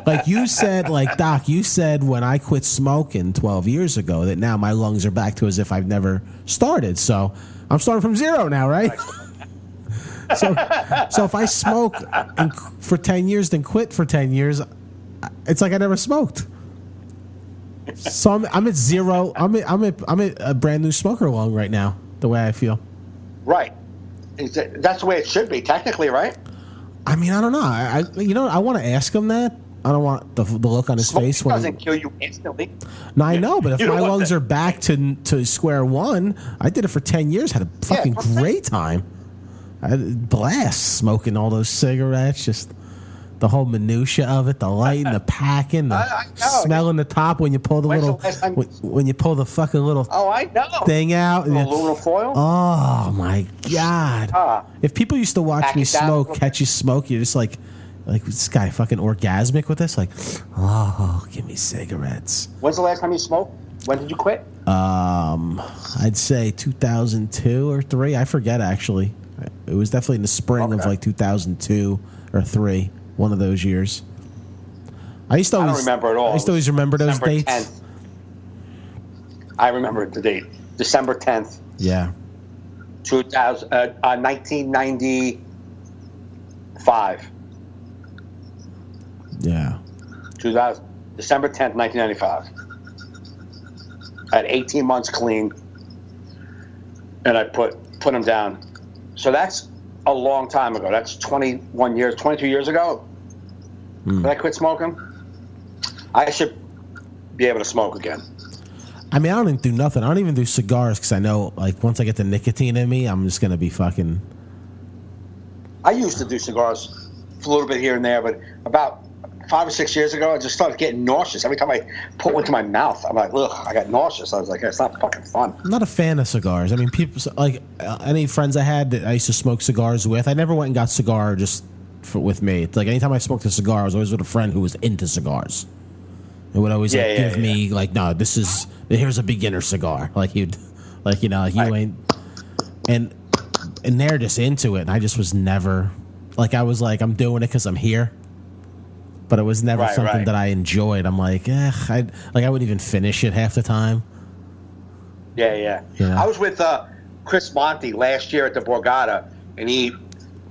Like you said, like Doc, you said when I quit smoking 12 years ago that now my lungs are back to as if I've never started. So I'm starting from zero now, right? So if I smoke for 10 years, then quit for 10 years, it's like I never smoked. So I'm at zero. I'm at a brand new smoker lung right now. The way I feel. Right. That's the way it should be, technically, right? I mean, I don't know. I want to ask him that. I don't want the look on his face when doesn't kill you instantly. No, I know, but if my lungs that. are back to square one, I did it for 10 years. Had a fucking great time. I had a blast smoking all those cigarettes. Just the whole minutia of it, the lighting, the packing, the smelling the top when you pull the when you pull the fucking little thing out. And aluminum foil. Oh my god! If people used to watch me smoke, catch you smoke, you're just like this guy fucking orgasmic with this. Like, oh, give me cigarettes. When's the last time you smoked? When did you quit? I'd say 2002 or 3. I forget actually. It was definitely in the spring of like 2002 or 3. One of those years. I don't remember at all. I used to always remember those dates. 10th. I remember the date. December 10th. Yeah. 1995. Yeah. December 10th, 1995. I had 18 months clean, and I put them down. So that's a long time ago. That's 22 years ago. Did I quit smoking? I should be able to smoke again. I mean, I don't even do nothing. I don't even do cigars because I know, like, once I get the nicotine in me, I'm just going to be fucking... I used to do cigars a little bit here and there, but about 5 or 6 years ago, I just started getting nauseous. Every time I put one to my mouth, I'm like, ugh, I got nauseous. I was like, it's not fucking fun. I'm not a fan of cigars. I mean, people, like, any friends I had that I used to smoke cigars with, I never went and got cigar just with me. It's like anytime I smoked a cigar, I was always with a friend who was into cigars. It would always give me, like, no, here's a beginner cigar. Like, you ain't, and they're just into it, and I just was never, like, I was like, I'm doing it because I'm here. But it was never something that I enjoyed. I'm like, I wouldn't even finish it half the time. Yeah. You know? I was with Chris Monty last year at the Borgata, and he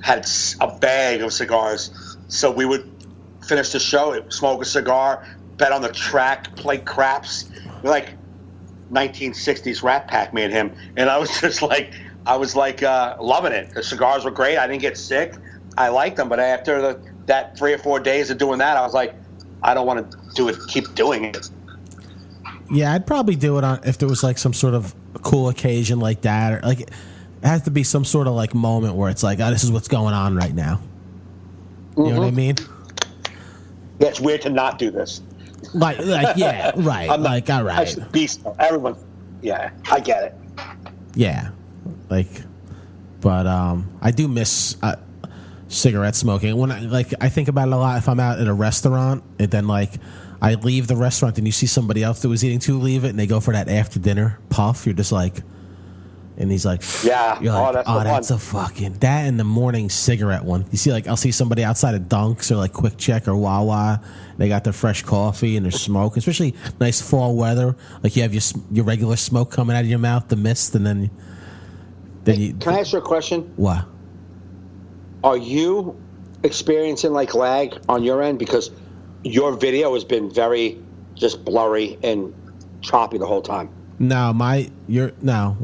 had a bag of cigars. So we would finish the show, smoke a cigar, bet on the track, play craps. We're like 1960s Rat Pack, me and him. And I was just like, loving it. The cigars were great. I didn't get sick. I liked them. But after that 3 or 4 days of doing that, I was like, I don't want to do it. Keep doing it. Yeah, I'd probably do it if there was like some sort of cool occasion like that, or like it has to be some sort of like moment where it's like, oh, this is what's going on right now. You know what I mean? Yeah, it's weird to not do this. Like yeah, right. I'm like, all right. That's the beast. Everyone, yeah, I get it. Yeah, like, but I do miss cigarette smoking. When I think about it a lot. If I'm out at a restaurant and then like I leave the restaurant and you see somebody else that was eating too leave it and they go for that after dinner puff, you're just like, and he's like, yeah, you're like, that's a fucking, that and the morning cigarette one. You see, like, I'll see somebody outside of Dunks or like Quick Check or Wawa. They got their fresh coffee and their smoke, especially nice fall weather. Like you have your regular smoke coming out of your mouth, the mist, and then you. Can I ask you a question? What? Are you experiencing like lag on your end? Because your video has been very just blurry and choppy the whole time. No,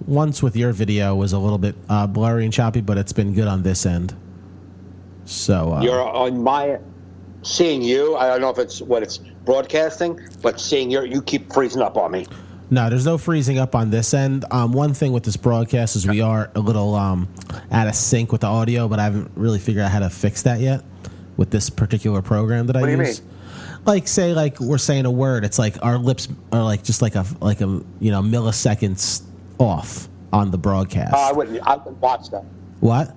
once with your video was a little bit blurry and choppy, but it's been good on this end. So you're on my seeing you. I don't know if it's broadcasting, but seeing you keep freezing up on me. No, there's no freezing up on this end. One thing with this broadcast is we are a little out of sync with the audio, but I haven't really figured out how to fix that yet with this particular program that I use. What do you mean? Like, say, like we're saying a word, it's like our lips are like just like a milliseconds off on the broadcast. I wouldn't watch that. What?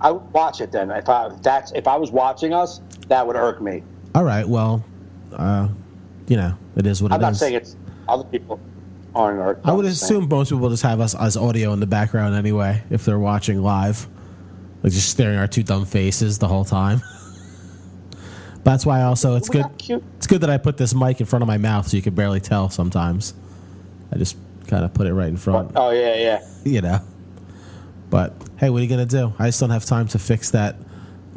I would watch it then. If I was watching us, that would irk me. All right. Well, it is what it is. I'm not saying it's other people aren't irked. I would assume most people just have us as audio in the background anyway if they're watching live, like just staring at our two dumb faces the whole time. But that's why also it's good. It's good that I put this mic in front of my mouth so you can barely tell sometimes. I just kind of put it right in front. Oh yeah. But hey, what are you gonna do? I just don't have time to fix that.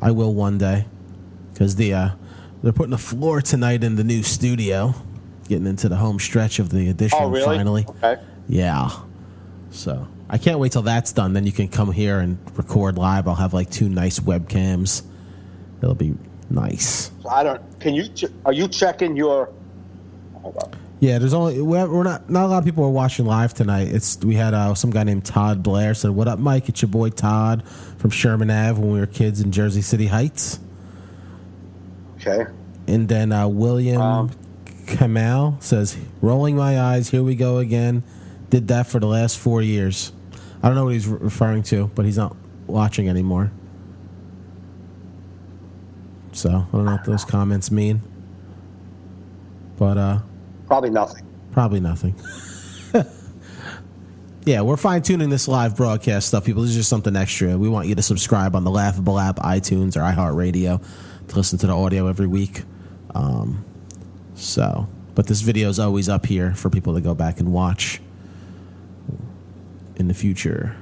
I will one day, because they're putting a floor tonight in the new studio, getting into the home stretch of the addition. Oh really? Finally. Okay. Yeah. So I can't wait till that's done. Then you can come here and record live. I'll have like 2 nice webcams. It'll be nice. Are you checking your? Hold on. Yeah, we're not a lot of people are watching live tonight. We had some guy named Todd Blair said, "What up, Mike? It's your boy Todd from Sherman Ave when we were kids in Jersey City Heights." Okay. And then William Kamal says, "Rolling my eyes. Here we go again. Did that for the last 4 years." I don't know what he's referring to, but he's not watching anymore. So I don't know what those comments mean. But probably nothing. Probably nothing. Yeah, we're fine-tuning this live broadcast stuff, people. This is just something extra. We want you to subscribe on the Laughable app, iTunes, or iHeartRadio to listen to the audio every week. But this video is always up here for people to go back and watch in the future.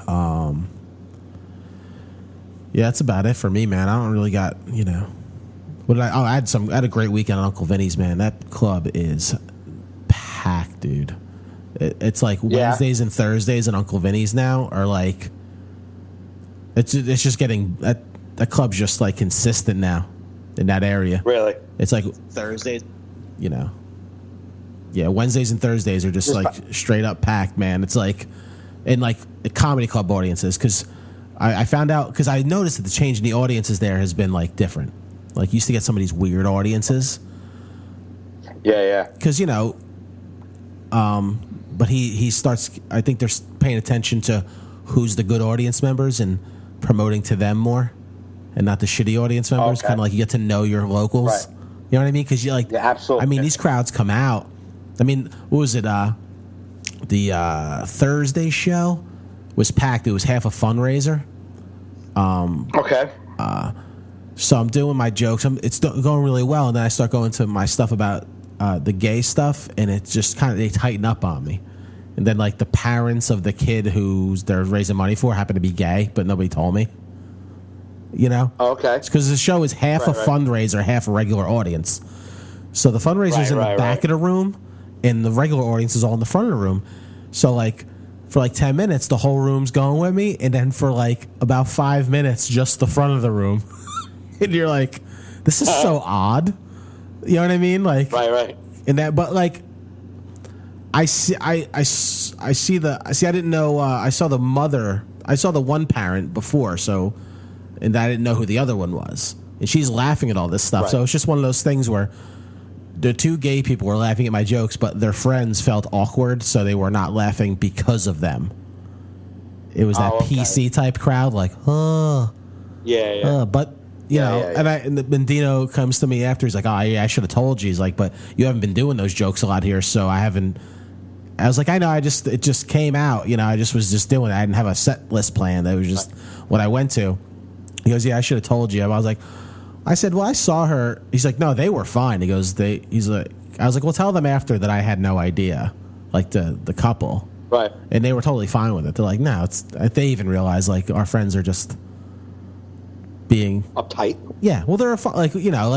Yeah, that's about it for me, man. I don't really got, What did I had a great weekend at Uncle Vinny's, man. That club is packed, dude. It's like Wednesdays and Thursdays at Uncle Vinny's now are like, it's just getting, that club's just like consistent now in that area. Really? It's like Thursdays, Yeah, Wednesdays and Thursdays are just like straight up packed, man. It's like, in like the comedy club audiences, because I found out, because I noticed that the change in the audiences there has been like different. Like, you used to get some of these weird audiences. Yeah. Because, but he starts, I think they're paying attention to who's the good audience members and promoting to them more and not the shitty audience members. Okay. Kind of like you get to know your locals. Right. You know what I mean? Because absolutely. I mean, these crowds come out. I mean, what was it? The Thursday show was packed. It was half a fundraiser. Okay. So I'm doing my jokes. It's going really well, and then I start going to my stuff about the gay stuff, and it's just kind of, they tighten up on me. And then like the parents of the kid who's they're raising money for happen to be gay, but nobody told me. Okay. It's because the show is half a fundraiser, half a regular audience. So the fundraiser's in the back of the room, and the regular audience is all in the front of the room. So like for like 10 minutes, the whole room's going with me, and then for like about 5 minutes, just the front of the room. And you're like, this is so odd. You know what I mean? Like, right. And that, but like, I didn't know. I saw the mother. I saw the one parent before, and I didn't know who the other one was. And she's laughing at all this stuff. Right. So it's just one of those things where the 2 gay people were laughing at my jokes, but their friends felt awkward, so they were not laughing because of them. It was that PC type crowd, like, Yeah. But. And Dino comes to me after. He's like, "Oh, yeah, I should have told you." He's like, "But you haven't been doing those jokes a lot here, so I haven't." I was like, "I know. It just came out. I was just doing it. I didn't have a set list planned. That was just what I went to." He goes, "Yeah, I should have told you." I said, "Well, I saw her." He's like, "No, they were fine." He goes, I was like, "Well, tell them after that I had no idea, like the couple, right?" And they were totally fine with it. They're like, "No, they even realize like our friends are just." Being uptight. Yeah, well, they're like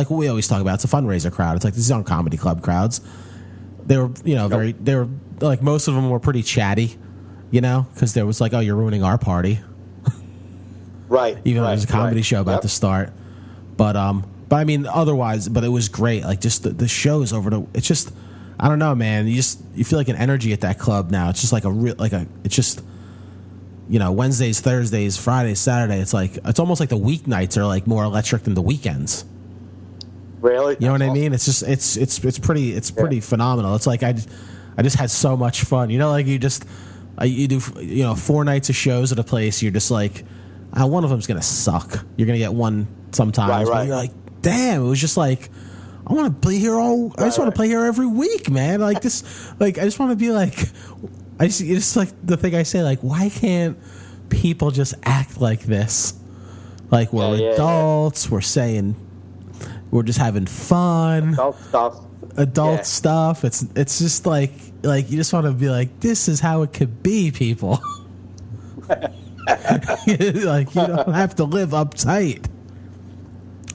we always talk about. It's a fundraiser crowd. It's like these aren't comedy club crowds. They were, they were like most of them were pretty chatty, because there was like, "Oh, you're ruining our party," right? Even though there's a comedy show about to start, but I mean, otherwise, but it was great. Like just the shows it's just, I don't know, man. You feel like an energy at that club now. It's just like it's just. Wednesdays, Thursdays, Fridays, Saturday. It's almost like the weeknights are like more electric than the weekends. Really? You know what I mean? It's just it's pretty phenomenal. It's like I just had so much fun. Like you do 4 nights of shows at a place. You're just like, one of them's gonna suck. You're gonna get one sometimes, but you're like, damn, it was just like, I want to play here I just want to play here every week, man. Like this, like I just want to be like, it's like the thing I say, like, why can't people just act like this? Like we're adults, we're saying, we're just having fun. Adult stuff. It's just like you just want to be like, this is how it could be, people. Like you don't have to live uptight.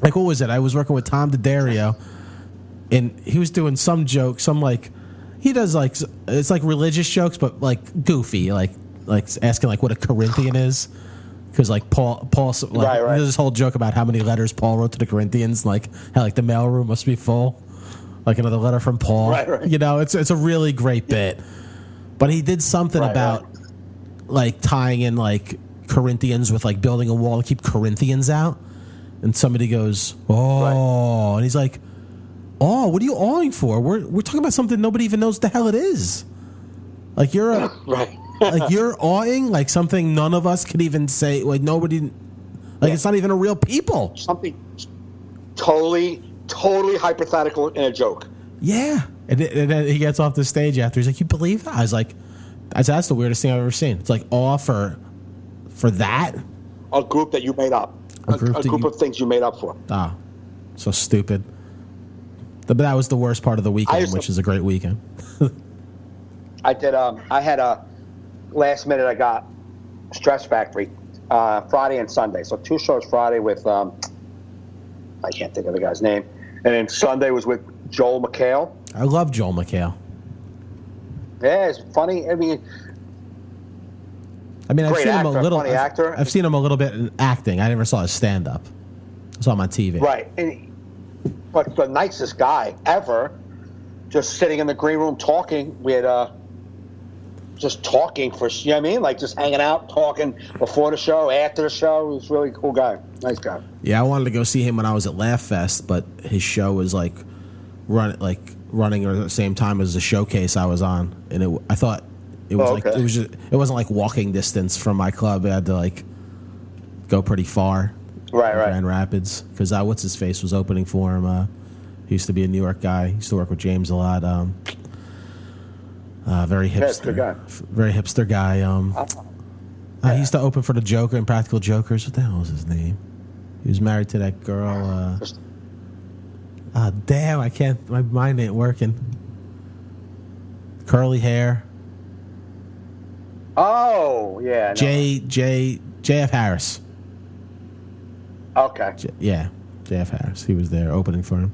Like what was it? I was working with Tom D'Addario, and he was doing some joke, he does like, it's like religious jokes, but like goofy, like asking like what a Corinthian is, because like Paul, there's this whole joke about how many letters Paul wrote to the Corinthians, like how like the mailroom must be full, like another letter from Paul. You know, it's a really great bit, but he did something about like tying in like Corinthians with like building a wall to keep Corinthians out, and somebody goes, oh, and he's like, oh, what are you awing for? We're talking about something nobody even knows the hell it is. Like you're like you're awing like something none of us could even say. Like nobody, like it's not even a real people. Something totally hypothetical in a joke. Yeah, and then he gets off the stage after. He's like, "You believe that?" I was like, "That's the weirdest thing I've ever seen." It's like awe for that. A group that you made up. A group of things you made up for. Oh, so stupid. But that was the worst part of the weekend, which is a great weekend. I did. I had a last minute. I got Stress Factory Friday and Sunday. So 2 shows Friday with I can't think of the guy's name, and then Sunday was with Joel McHale. I love Joel McHale. Yeah, it's funny. I mean, I've seen him a little. Funny actor. I've seen him a little bit in acting. I never saw his stand up. I saw him on TV. Right. But the nicest guy ever, just sitting in the green room talking. We had just talking for, you know what I mean? Like just hanging out, talking before the show, after the show. He was a really cool guy. Nice guy. Yeah, I wanted to go see him when I was at Laugh Fest, but his show was like running at the same time as the showcase I was on, and I thought it was it wasn't like walking distance from my club. I had to like go pretty far. Right. Grand Rapids, because what's his face was opening for him. He used to be a New York guy. He used to work with James a lot. Very hipster, very hipster guy. He used to open for the Joker and Practical Jokers. What the hell was his name? He was married to that girl. Damn, I can't. My mind ain't working. Curly hair. Oh yeah. J.F. Harris. Okay. J.F. Harris. He was there opening for him.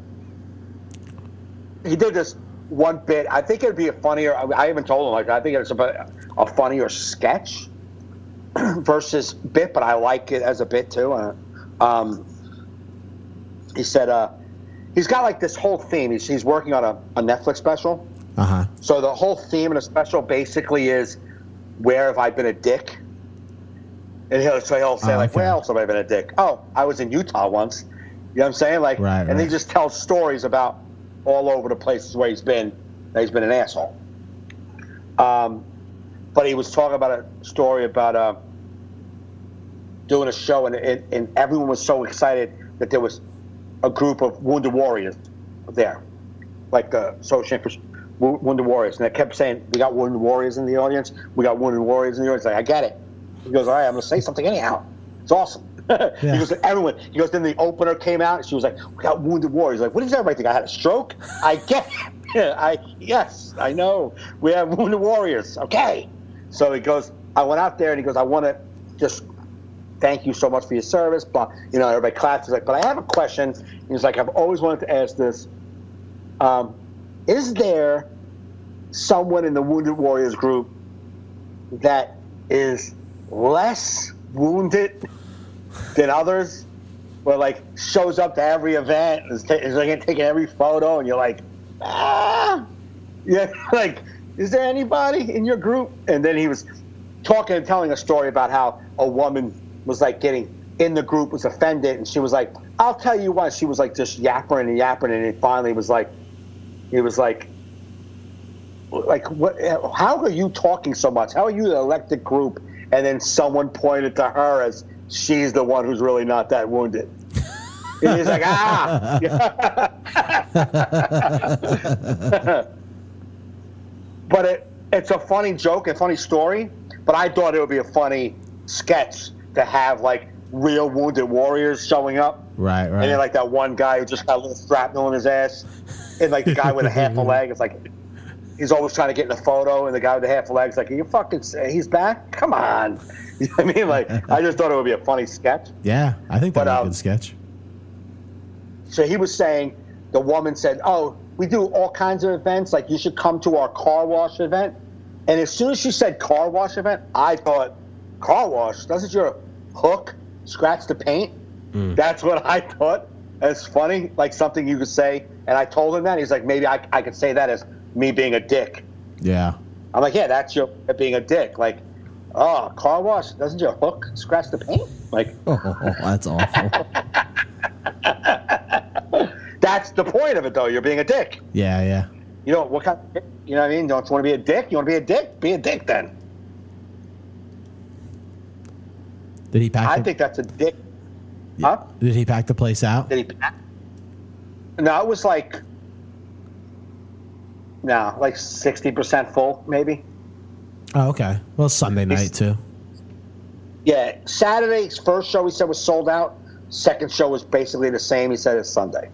He did this one bit. I think it'd be a funnier. I even told him, like, I think it's a funnier sketch versus bit, but I like it as a bit too. He said he's got like this whole theme. He's working on a Netflix special. So the whole theme of the special basically is, where have I been a dick? And he'll say, where else have I been a dick? Oh, I was in Utah once. You know what I'm saying? Like, and he just tells stories about all over the places where he's been an asshole. But he was talking about a story about doing a show, and everyone was so excited that there was a group of Wounded Warriors there, like the Social Interest Wounded Warriors. And they kept saying, we got Wounded Warriors in the audience. We got Wounded Warriors in the audience. Like, I get it. He goes, all right, I'm going to say something anyhow. It's awesome. He goes, everyone. He goes, then the opener came out, and she was like, we got Wounded Warriors. Like, what does everybody think? I had a stroke? I get it. Yes, I know. We have Wounded Warriors. Okay. So he goes, I went out there, and he goes, I want to just thank you so much for your service. But, everybody claps. He's like, but I have a question. He's like, I've always wanted to ask this. Is there someone in the Wounded Warriors group that is less wounded than others, where like shows up to every event, is like taking every photo, and you're like, like, is there anybody in your group? And then he was talking and telling a story about how a woman was like getting in the group, was offended, and she was like, I'll tell you what. She was like just yapping, and it finally was like, he was like, what? How are you talking so much? How are you the elected group? And then someone pointed to her as she's the one who's really not that wounded. And he's like, But it's a funny joke, a funny story. But I thought it would be a funny sketch to have like real wounded warriors showing up. Right. And then like that one guy who just got a little shrapnel in his ass, and like the guy with a half a leg. It's like he's always trying to get in a photo, and the guy with the half a leg is like, "Are you fucking? He's back? Come on!" You know what I mean? Like, I just thought it would be a funny sketch. Yeah, I think that'd be a good sketch. So he was saying, the woman said, "Oh, we do all kinds of events. Like, you should come to our car wash event." And as soon as she said car wash event, I thought, car wash? Doesn't your hook scratch the paint? That's what I thought. It's funny, like something you could say. And I told him that. He's like, maybe I could say that as me being a dick. Yeah. I'm like, yeah, that's your being a dick. Like, oh, car wash? Doesn't your hook scratch the paint? Like, that's awful. That's the point of it, though. You're being a dick. Yeah. You know what kind of, you know what I mean? Don't you want to be a dick? You want to be a dick? Be a dick then. Did he pack? I think that's a dick. Yeah. Huh? Did he pack the place out? Did he pack? No, it was like 60% full, maybe. Oh, okay. Well, Sunday night too. Yeah, Saturday's first show he said was sold out. Second show was basically the same. He said it's Sunday.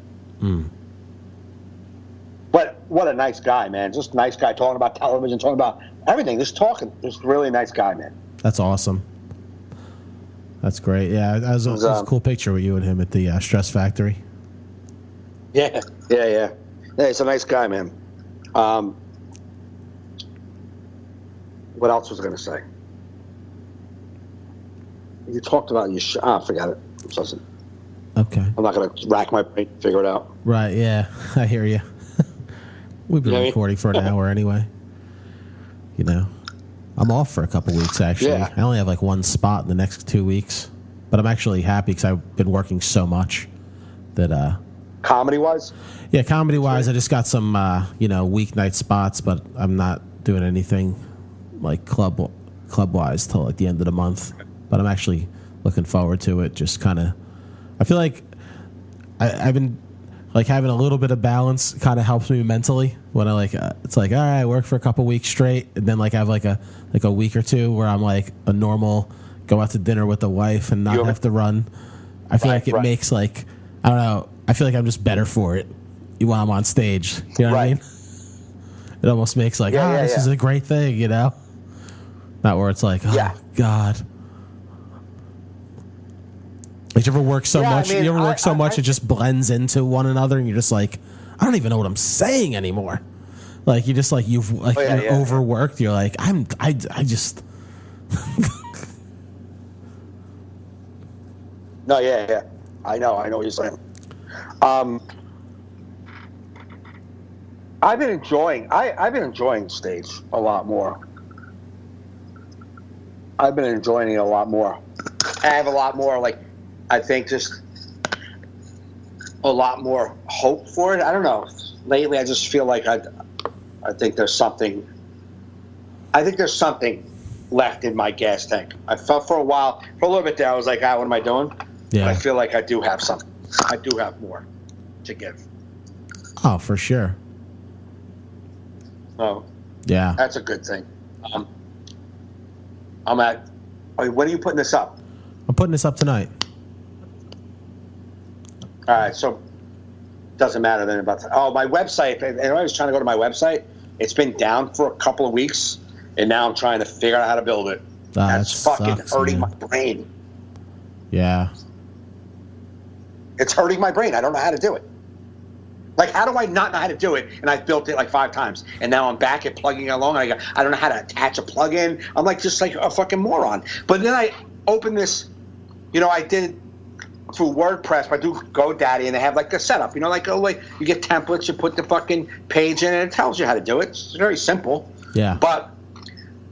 But what a nice guy, man. Just a nice guy talking about television, talking about everything. Just talking. Just really nice guy, man. That's awesome. That's great. Yeah, that was a cool picture with you and him at the Stress Factory. Yeah. Yeah, he's a nice guy, man. What else was I going to say? You talked about your forget it. Okay. I'm not going to rack my brain to figure it out. Right, yeah. I hear you. We've been recording for an hour anyway. You know. I'm off for a couple weeks, actually. Yeah. I only have like one spot in the next 2 weeks. But I'm actually happy because I've been working so much that... Comedy-wise? Yeah, comedy-wise, I just got some, weeknight spots, but I'm not doing anything like club-wise till like the end of the month. But I'm actually looking forward to it. Just kind of... I feel like I've been... Like having a little bit of balance kind of helps me mentally when I it's like, all right, I work for a couple weeks straight, and then like I have like a week or two where I'm like a normal, go out to dinner with the wife and not have to run. I feel like it makes like, I don't know, I feel like I'm just better for it while I'm on stage. You know what I mean? It almost makes like, this is a great thing, you know? Not where it's like, God. Like, you ever work so much? I mean, you ever work so much it just blends into one another, and you're just like, I don't even know what I'm saying anymore. Like you just like you're overworked. You're like I just. No, yeah. I know what you're saying. I've been enjoying stage a lot more. I've been enjoying it a lot more. I have a lot more I think just a lot more hope for it. I don't know. Lately, I just feel like I think there's something. I think there's something left in my gas tank. I felt for a little bit there, I was like, what am I doing? Yeah. But I feel like I do have something. I do have more to give. Oh, for sure. Oh, yeah. That's a good thing. When are you putting this up? I'm putting this up tonight. All right, so doesn't matter then about that. Oh, my website. I was trying to go to my website. It's been down for a couple of weeks, and now I'm trying to figure out how to build it. That's fucking hurting my brain. Yeah. It's hurting my brain. I don't know how to do it. Like, how do I not know how to do it? And I've built it like 5 times, and now I'm back at plugging it along. And I don't know how to attach a plug-in. I'm like just like a fucking moron. But then I open this. I did through WordPress, but I do GoDaddy, and they have like a setup. You get templates, you put the fucking page in, and it tells you how to do it. It's very simple. Yeah. But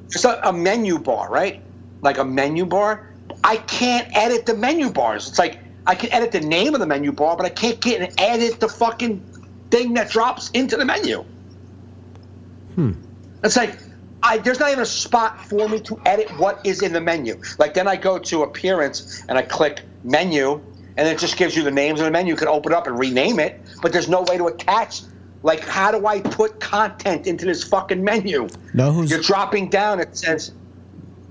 it's a menu bar, right? Like a menu bar. I can't edit the menu bars. It's like I can edit the name of the menu bar, but I can't get and edit the fucking thing that drops into the menu. It's like, there's not even a spot for me to edit what is in the menu. Like then I go to appearance and I click menu, and it just gives you the names of the menu. You can open it up and rename it, but there's no way to attach. Like, how do I put content into this fucking menu? You're dropping down. It says,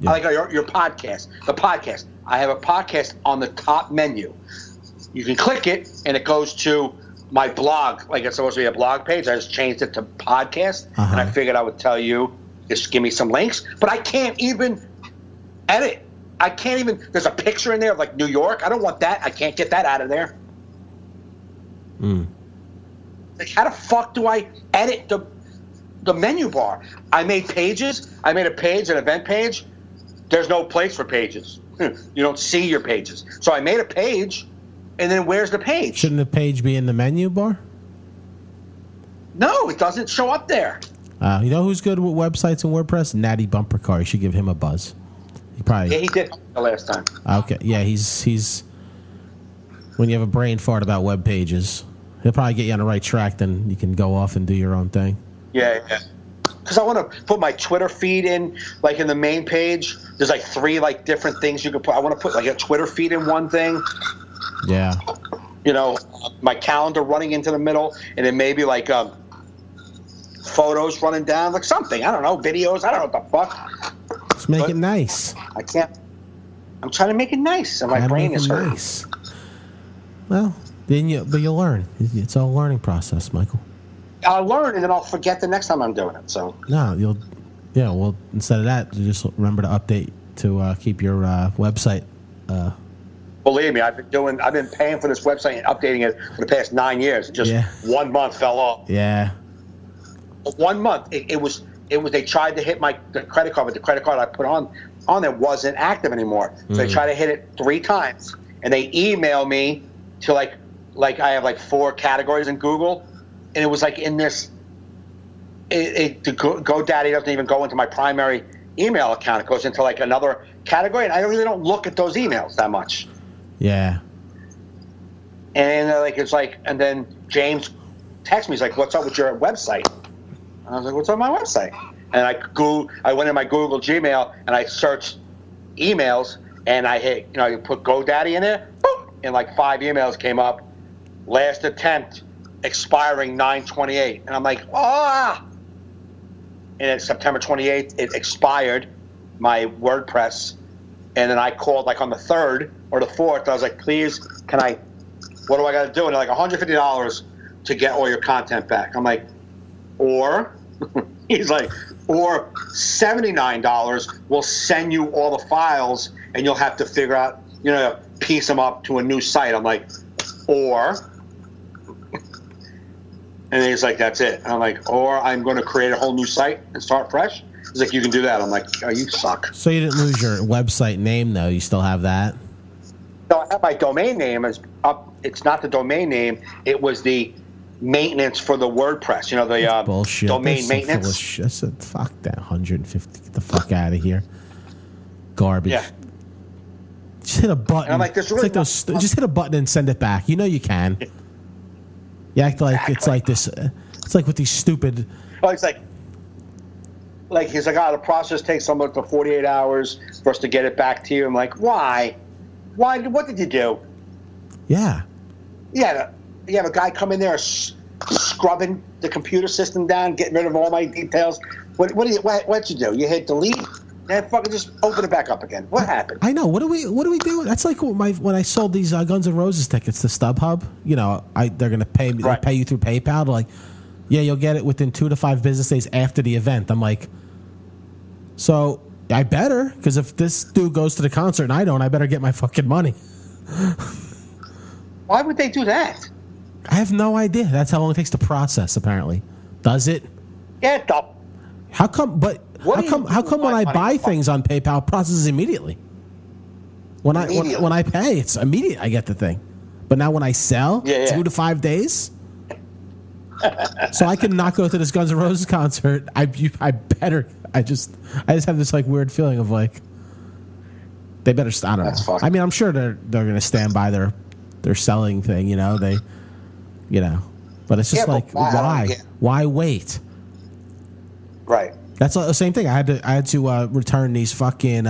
like your podcast, the podcast. I have a podcast on the top menu. You can click it, and it goes to my blog. Like it's supposed to be a blog page. I just changed it to podcast, and I figured I would tell you, just give me some links. But I can't even edit. I can't even. There's a picture in there of like New York. I don't want that. I can't get that out of there. Like, how the fuck do I edit the menu bar? I made pages. I made a page, an event page. There's no place for pages. You don't see your pages. So I made a page, and then where's the page? Shouldn't the page be in the menu bar? No, it doesn't show up there. You know who's good with websites and WordPress? Natty Bumper Car. You should give him a buzz. He probably. Yeah, he did the last time. Okay, yeah, he's. When you have a brain fart about web pages, he'll probably get you on the right track. Then you can go off and do your own thing. Yeah. Because I want to put my Twitter feed in, like in the main page. There's like 3 like different things you can put. I want to put like a Twitter feed in one thing. Yeah. You know, my calendar running into the middle, and then maybe like photos running down, like something. I don't know, videos. I don't know what the fuck. Just make it nice. I can't. I'm trying to make it nice, and my brain is hurting. Nice. Well, but you'll learn. It's all a learning process, Michael. I'll learn, and then I'll forget the next time I'm doing it. So no, well, instead of that, you just remember to update to keep your website. Believe me, I've been paying for this website and updating it for the past 9 years. Just 1 month fell off. Yeah. 1 month. It was. They tried to hit the credit card, but the credit card I put on there wasn't active anymore. So they tried to hit it 3 times, and they emailed me to like I have like 4 categories in Google, and it was like in this. GoDaddy doesn't even go into my primary email account. It goes into like another category, and I really don't look at those emails that much. Yeah. And and then James texts me. He's like, "What's up with your website?" And I was like, "What's on my website?" And I went in my Google Gmail and I searched emails, and I hit, you put GoDaddy in there, boom, and like 5 emails came up. Last attempt, expiring 9/28, and I'm like, ah. And it's September 28th. It expired, my WordPress, and then I called like on the 3rd or the 4th. I was like, please, what do I got to do? And they're like, $150 to get all your content back. I'm like, or he's like, or $79, we'll send you all the files, and you'll have to figure out, piece them up to a new site. I'm like, or. And then he's like, that's it. And I'm like, or I'm going to create a whole new site and start fresh. He's like, you can do that. I'm like, oh, you suck. So you didn't lose your website name, though? You still have that? No, I have my domain name. It's not the domain name. It was the maintenance for the WordPress. The bullshit. Domain maintenance. I said, fuck that. 150. Get the fuck out of here. Garbage. Yeah. Just hit a button. And I'm like, this really just hit a button and send it back. You can. You act like it's like this. It's like with these stupid. Oh, it's like he's like, the process takes somewhere to 48 hours for us to get it back to you. I'm like, why? What did you do? Yeah. Yeah. You have a guy come in there scrubbing the computer system down, getting rid of all my details. What'd you do? You hit delete? And fucking just open it back up again. What happened? I know. What do we do? That's like when I sold these Guns N' Roses tickets to StubHub. They're gonna pay me. Right. They pay you through PayPal. They're like, yeah, you'll get it within 2 to 5 business days after the event. I'm like, so I better, because if this dude goes to the concert and I don't, I better get my fucking money. Why would they do that? I have no idea. That's how long it takes to process. Apparently, does it? Yeah, How come? But how come when I buy things on PayPal, it processes immediately? When I pay, it's immediate. I get the thing, but now when I sell, 2 to 5 days. So I can not go to this Guns N' Roses concert. I better. I just have this like weird feeling of like they better. I don't know. I mean, I'm sure they're going to stand by their selling thing. But it's just like why wait? Right. That's the same thing. I had to return these fucking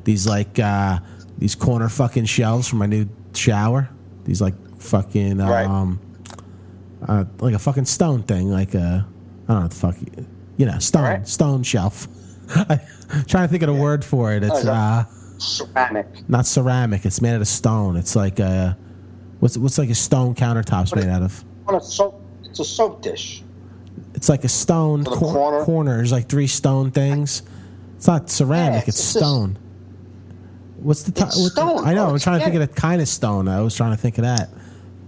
these corner fucking shelves from my new shower. These like fucking like a fucking stone thing, like a I don't know what the fuck, stone shelf. I'm trying to think of the word for it. It's ceramic. Not ceramic. It's made out of stone. It's like a what's like a stone countertop's made out of? It's a soap dish. It's like a stone corner. There's like 3 stone things. It's not ceramic. It's stone. What's the stone? I know. I'm trying to think of the kind of stone. I was trying to think of that.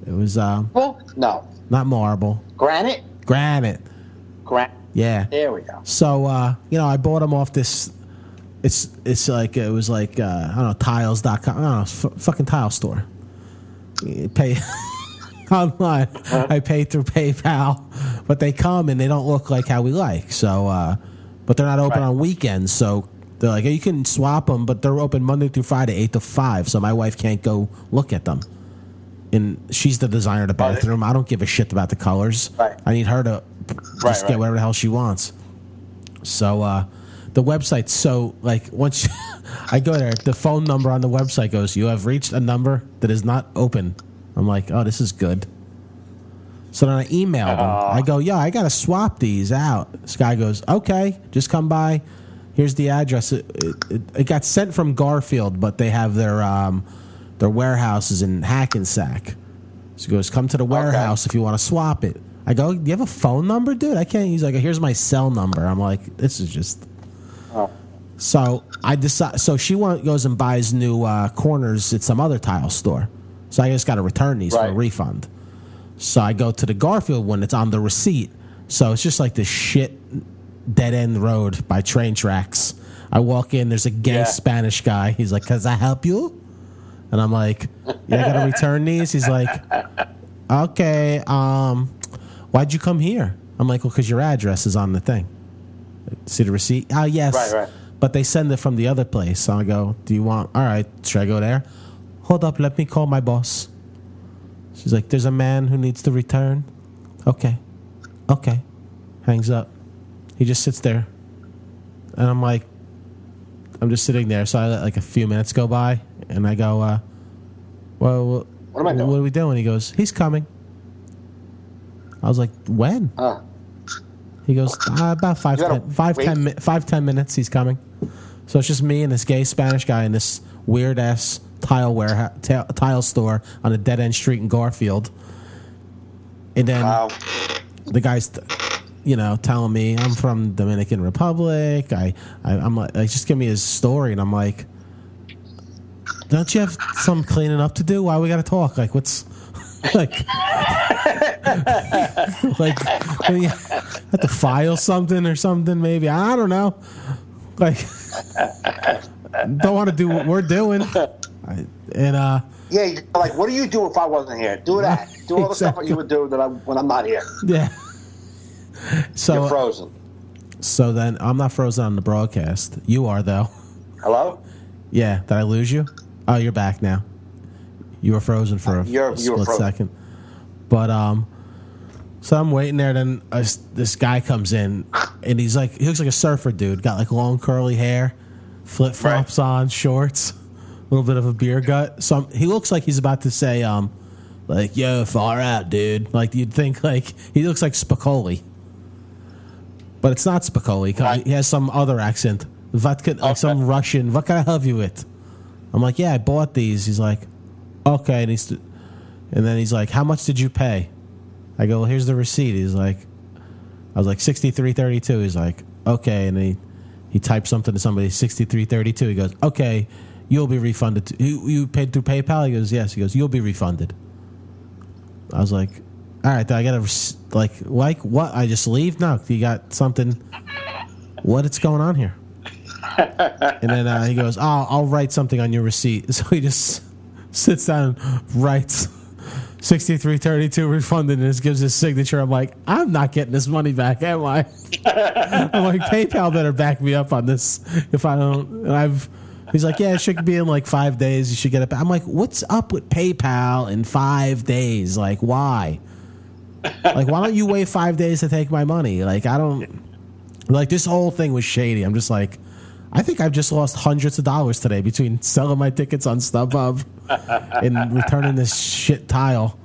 It was no, not marble. Granite. Yeah. There we go. So I bought them off this. It's like it was like I don't know, tiles.com. I don't know, fucking tile store. You pay online. I pay through PayPal, but they come and they don't look like how we like. So, but they're not open on weekends. So they're like, hey, you can swap them, but they're open Monday through Friday, 8 to 5. So my wife can't go look at them. And she's the designer of the bathroom. I don't give a shit about the colors. Right. I need her to just get whatever the hell she wants. So the website, so like once I go there, the phone number on the website goes, you have reached a number that is not open. I'm like, oh, this is good. So then I emailed him. I go, I got to swap these out. This guy goes, okay, just come by. Here's the address. It got sent from Garfield, but they have their warehouses in Hackensack. So he goes, come to the warehouse if you want to swap it. I go, do you have a phone number, dude? I can't. He's like, here's my cell number. I'm like, this is just. Oh. So I decide. So she goes and buys new corners at some other tile store. So I just got to return these for a refund. So I go to the Garfield one. It's on the receipt. So it's just like this shit dead end road by train tracks. I walk in. There's a gay Spanish guy. He's like, "Can I help you?" And I'm like, "Yeah, I got to return these." He's like, "Okay. Why'd you come here?" I'm like, "Well, because your address is on the thing." See the receipt? Oh, yes. Right. But they send it from the other place. So I go, do you want... All right, should I go there? Hold up, let me call my boss. She's like, there's a man who needs to return. Okay. Hangs up. He just sits there. And I'm like... I'm just sitting there. So I let like a few minutes go by. And I go, well, what am I doing? What are we doing? He goes, he's coming. I was like, when? He goes, about 5-10 minutes, he's coming. So it's just me and this gay Spanish guy in this weird-ass tile store on a dead-end street in Garfield. And then the guy's, telling me, I'm from Dominican Republic. I'm like, just give me his story. And I'm like, don't you have some cleaning up to do? Why we got to talk? Like, what's... like you have to file something or something, maybe. I don't know. Like, don't want to do what we're doing. Like, what do you do if I wasn't here? Do that. Do all the stuff that you would do when I'm not here. Yeah. So you're frozen. So then I'm not frozen on the broadcast. You are, though. Hello? Yeah. Did I lose you? Oh, you're back now. You were frozen for a split second. But, so I'm waiting there. Then this guy comes in, and he looks like a surfer dude. Got like long curly hair, flip flops on, shorts, a little bit of a beer gut. So he looks like he's about to say, like, yo, far out, dude. Like, you'd think, like, he looks like Spicoli. But it's not Spicoli. He has some other accent. Some Russian. What can I help you with? I'm like, yeah, I bought these. He's like, okay. And then he's like, how much did you pay? I go, well, here's the receipt. He's like, I was like, $63.32. He's like, okay. And he typed something to somebody, $63.32. He goes, okay, you'll be refunded. You paid through PayPal? He goes, yes. He goes, you'll be refunded. I was like, all right, I got to, like what? I just leave? No, you got something. What's going on here? And then he goes, I'll write something on your receipt. So he just sits down and writes $63.32 refunded and just gives his signature. I'm like, I'm not getting this money back, am I? I'm like, PayPal better back me up on this if I don't. And he's like, yeah, it should be in like 5 days. You should get it back. I'm like, what's up with PayPal in 5 days? Like, why? Like, why don't you wait 5 days to take my money? Like, I don't. Like, this whole thing was shady. I'm just like, I think I've just lost hundreds of dollars today between selling my tickets on StubHub and returning this shit tile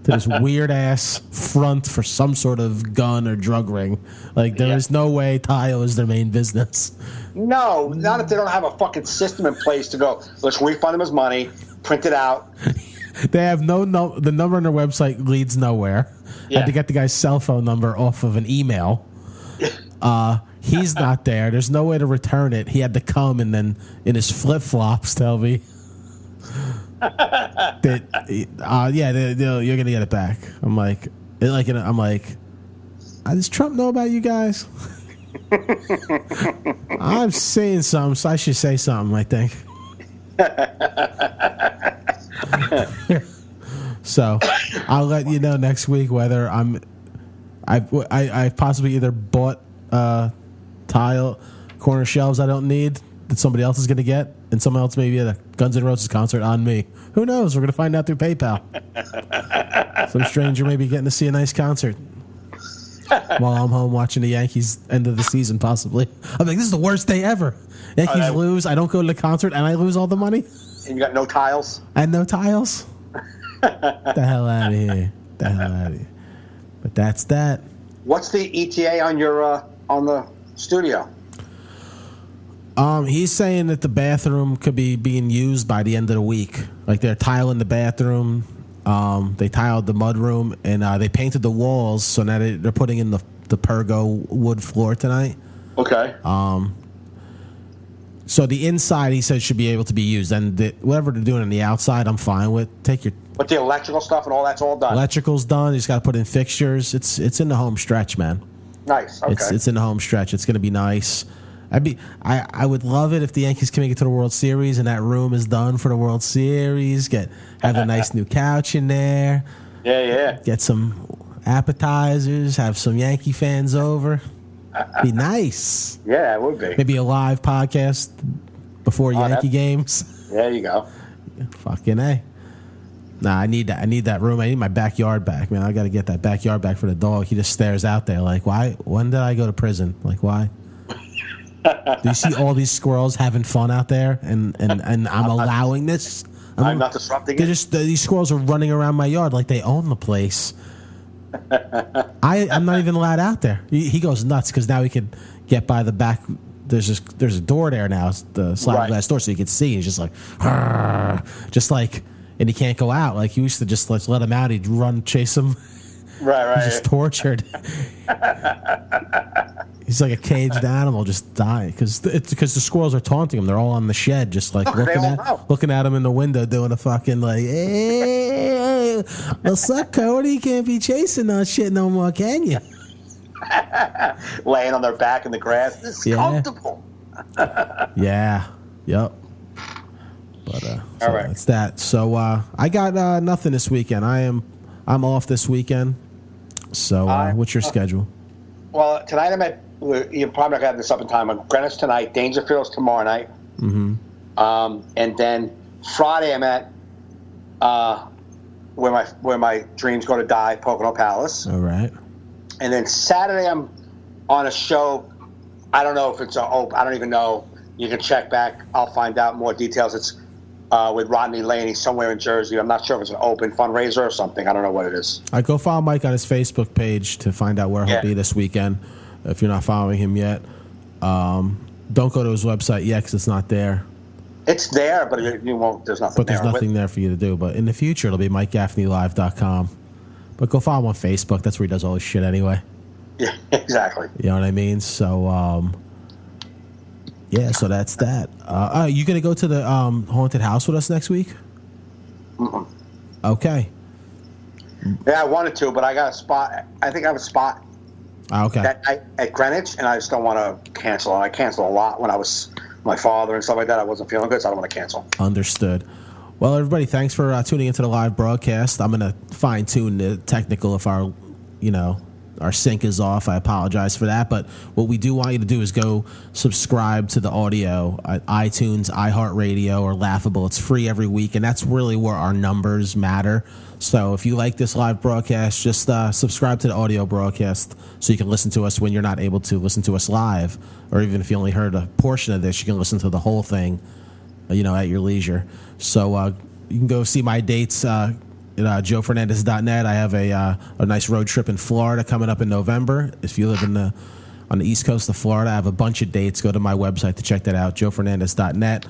to this weird ass front for some sort of gun or drug ring. Like, there is no way tile is their main business. No, not if they don't have a fucking system in place to go, let's refund him his money, print it out. They have the number on their website leads nowhere. Had to get the guy's cell phone number off of an email. He's not there. There's no way to return it. He had to come and then in his flip-flops tell me that, you're going to get it back. I'm like, does Trump know about you guys? I'm saying something, so I should say something, I think. So I'll let you know next week whether I possibly either bought tile corner shelves I don't need that somebody else is going to get, and someone else maybe at a Guns N' Roses concert on me. Who knows? We're going to find out through PayPal. Some stranger may be getting to see a nice concert while I'm home watching the Yankees end of the season, possibly. I'm like, this is the worst day ever. Yankees lose, I don't go to the concert, and I lose all the money. And you got no tiles? And no tiles? The hell out of here. But that's that. What's the ETA on your on the studio? He's saying that the bathroom could be being used by the end of the week. Like, they're tiling the bathroom. They tiled the mudroom, and they painted the walls, so now they're putting in the Pergo wood floor tonight. Okay. So the inside, he said, should be able to be used, and whatever they're doing on the outside, I'm fine with. But the electrical stuff and all that's all done. Electrical's done. You just got to put in fixtures. It's in the home stretch, man. Nice. Okay. It's in the home stretch. It's going to be nice. I would love it if the Yankees can make it to the World Series and that room is done for the World Series. Have a nice new couch in there. Yeah. Get some appetizers. Have some Yankee fans over. Be nice. Yeah, it would be. Maybe a live podcast before Yankee games. There you go. Fucking A. Nah, I need that room. I need my backyard back, man. I got to get that backyard back for the dog. He just stares out there like, why? When did I go to prison? Like, why? Do you see all these squirrels having fun out there, and I'm allowing this? I'm not disrupting it. These squirrels are running around my yard like they own the place. I'm not even allowed out there. He goes nuts because now he can get by the back. There's a door there now. It's the sliding glass door, so you can see. He's just like, and he can't go out. Like, you used to just let him out. He'd run, chase him. Right. He's just tortured. He's like a caged animal, just dying because the squirrels are taunting him. They're all on the shed, just like looking at him in the window, doing a fucking like, hey, what's up, Cody? You can't be chasing that shit no more, can you? Laying on their back in the grass. This is comfortable. Yeah. Yep. But all right, that's that. So I got nothing this weekend. I'm off this weekend. So what's your schedule? Well, tonight you're probably not going to have this up in time. I'm Greenwich tonight, Dangerfield's tomorrow night. Mm-hmm. And then Friday I'm at where my dreams go to die, Pocono Palace. All right. And then Saturday I'm on a show. I don't know if it's open. I don't even know. You can check back. I'll find out more details. It's with Rodney Laney somewhere in Jersey. I'm not sure if it's an open fundraiser or something. I don't know what it is. I go follow Mike on his Facebook page to find out where he'll be this weekend. If you're not following him yet, don't go to his website yet because it's not there. It's there, but you won't. There's nothing. But there's nothing there for you to do. But in the future, it'll be MikeGaffneyLive.com. But go follow him on Facebook. That's where he does all his shit anyway. Yeah, exactly. You know what I mean? So, yeah. So that's that. You gonna go to the haunted house with us next week? Mm-mm. Okay. Yeah, I wanted to, but I got a spot. I think I have a spot. Okay. At Greenwich, and I just don't want to cancel. I canceled a lot when I was my father and stuff like that. I wasn't feeling good, so I don't want to cancel. Understood. Well, everybody, thanks for tuning into the live broadcast. I'm going to fine-tune the technical if our, our sync is off. I apologize for that. But what we do want you to do is go subscribe to the audio at iTunes, iHeartRadio, or Laughable. It's free every week, and that's really where our numbers matter. So if you like this live broadcast, just subscribe to the audio broadcast so you can listen to us when you're not able to listen to us live. Or even if you only heard a portion of this, you can listen to the whole thing, at your leisure. So you can go see my dates at joefernandez.net. I have a nice road trip in Florida coming up in November. If you live on the East Coast of Florida, I have a bunch of dates. Go to my website to check that out, joefernandez.net.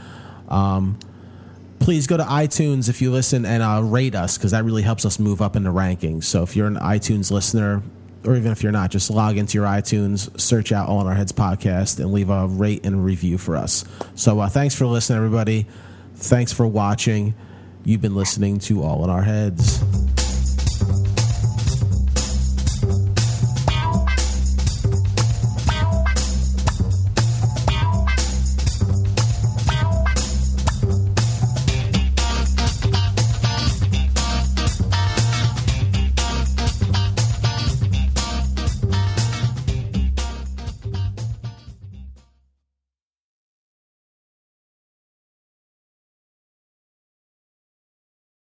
Please go to iTunes if you listen and rate us, because that really helps us move up in the rankings. So if you're an iTunes listener, or even if you're not, just log into your iTunes, search out All in Our Heads podcast, and leave a rate and a review for us. So thanks for listening, everybody. Thanks for watching. You've been listening to All in Our Heads.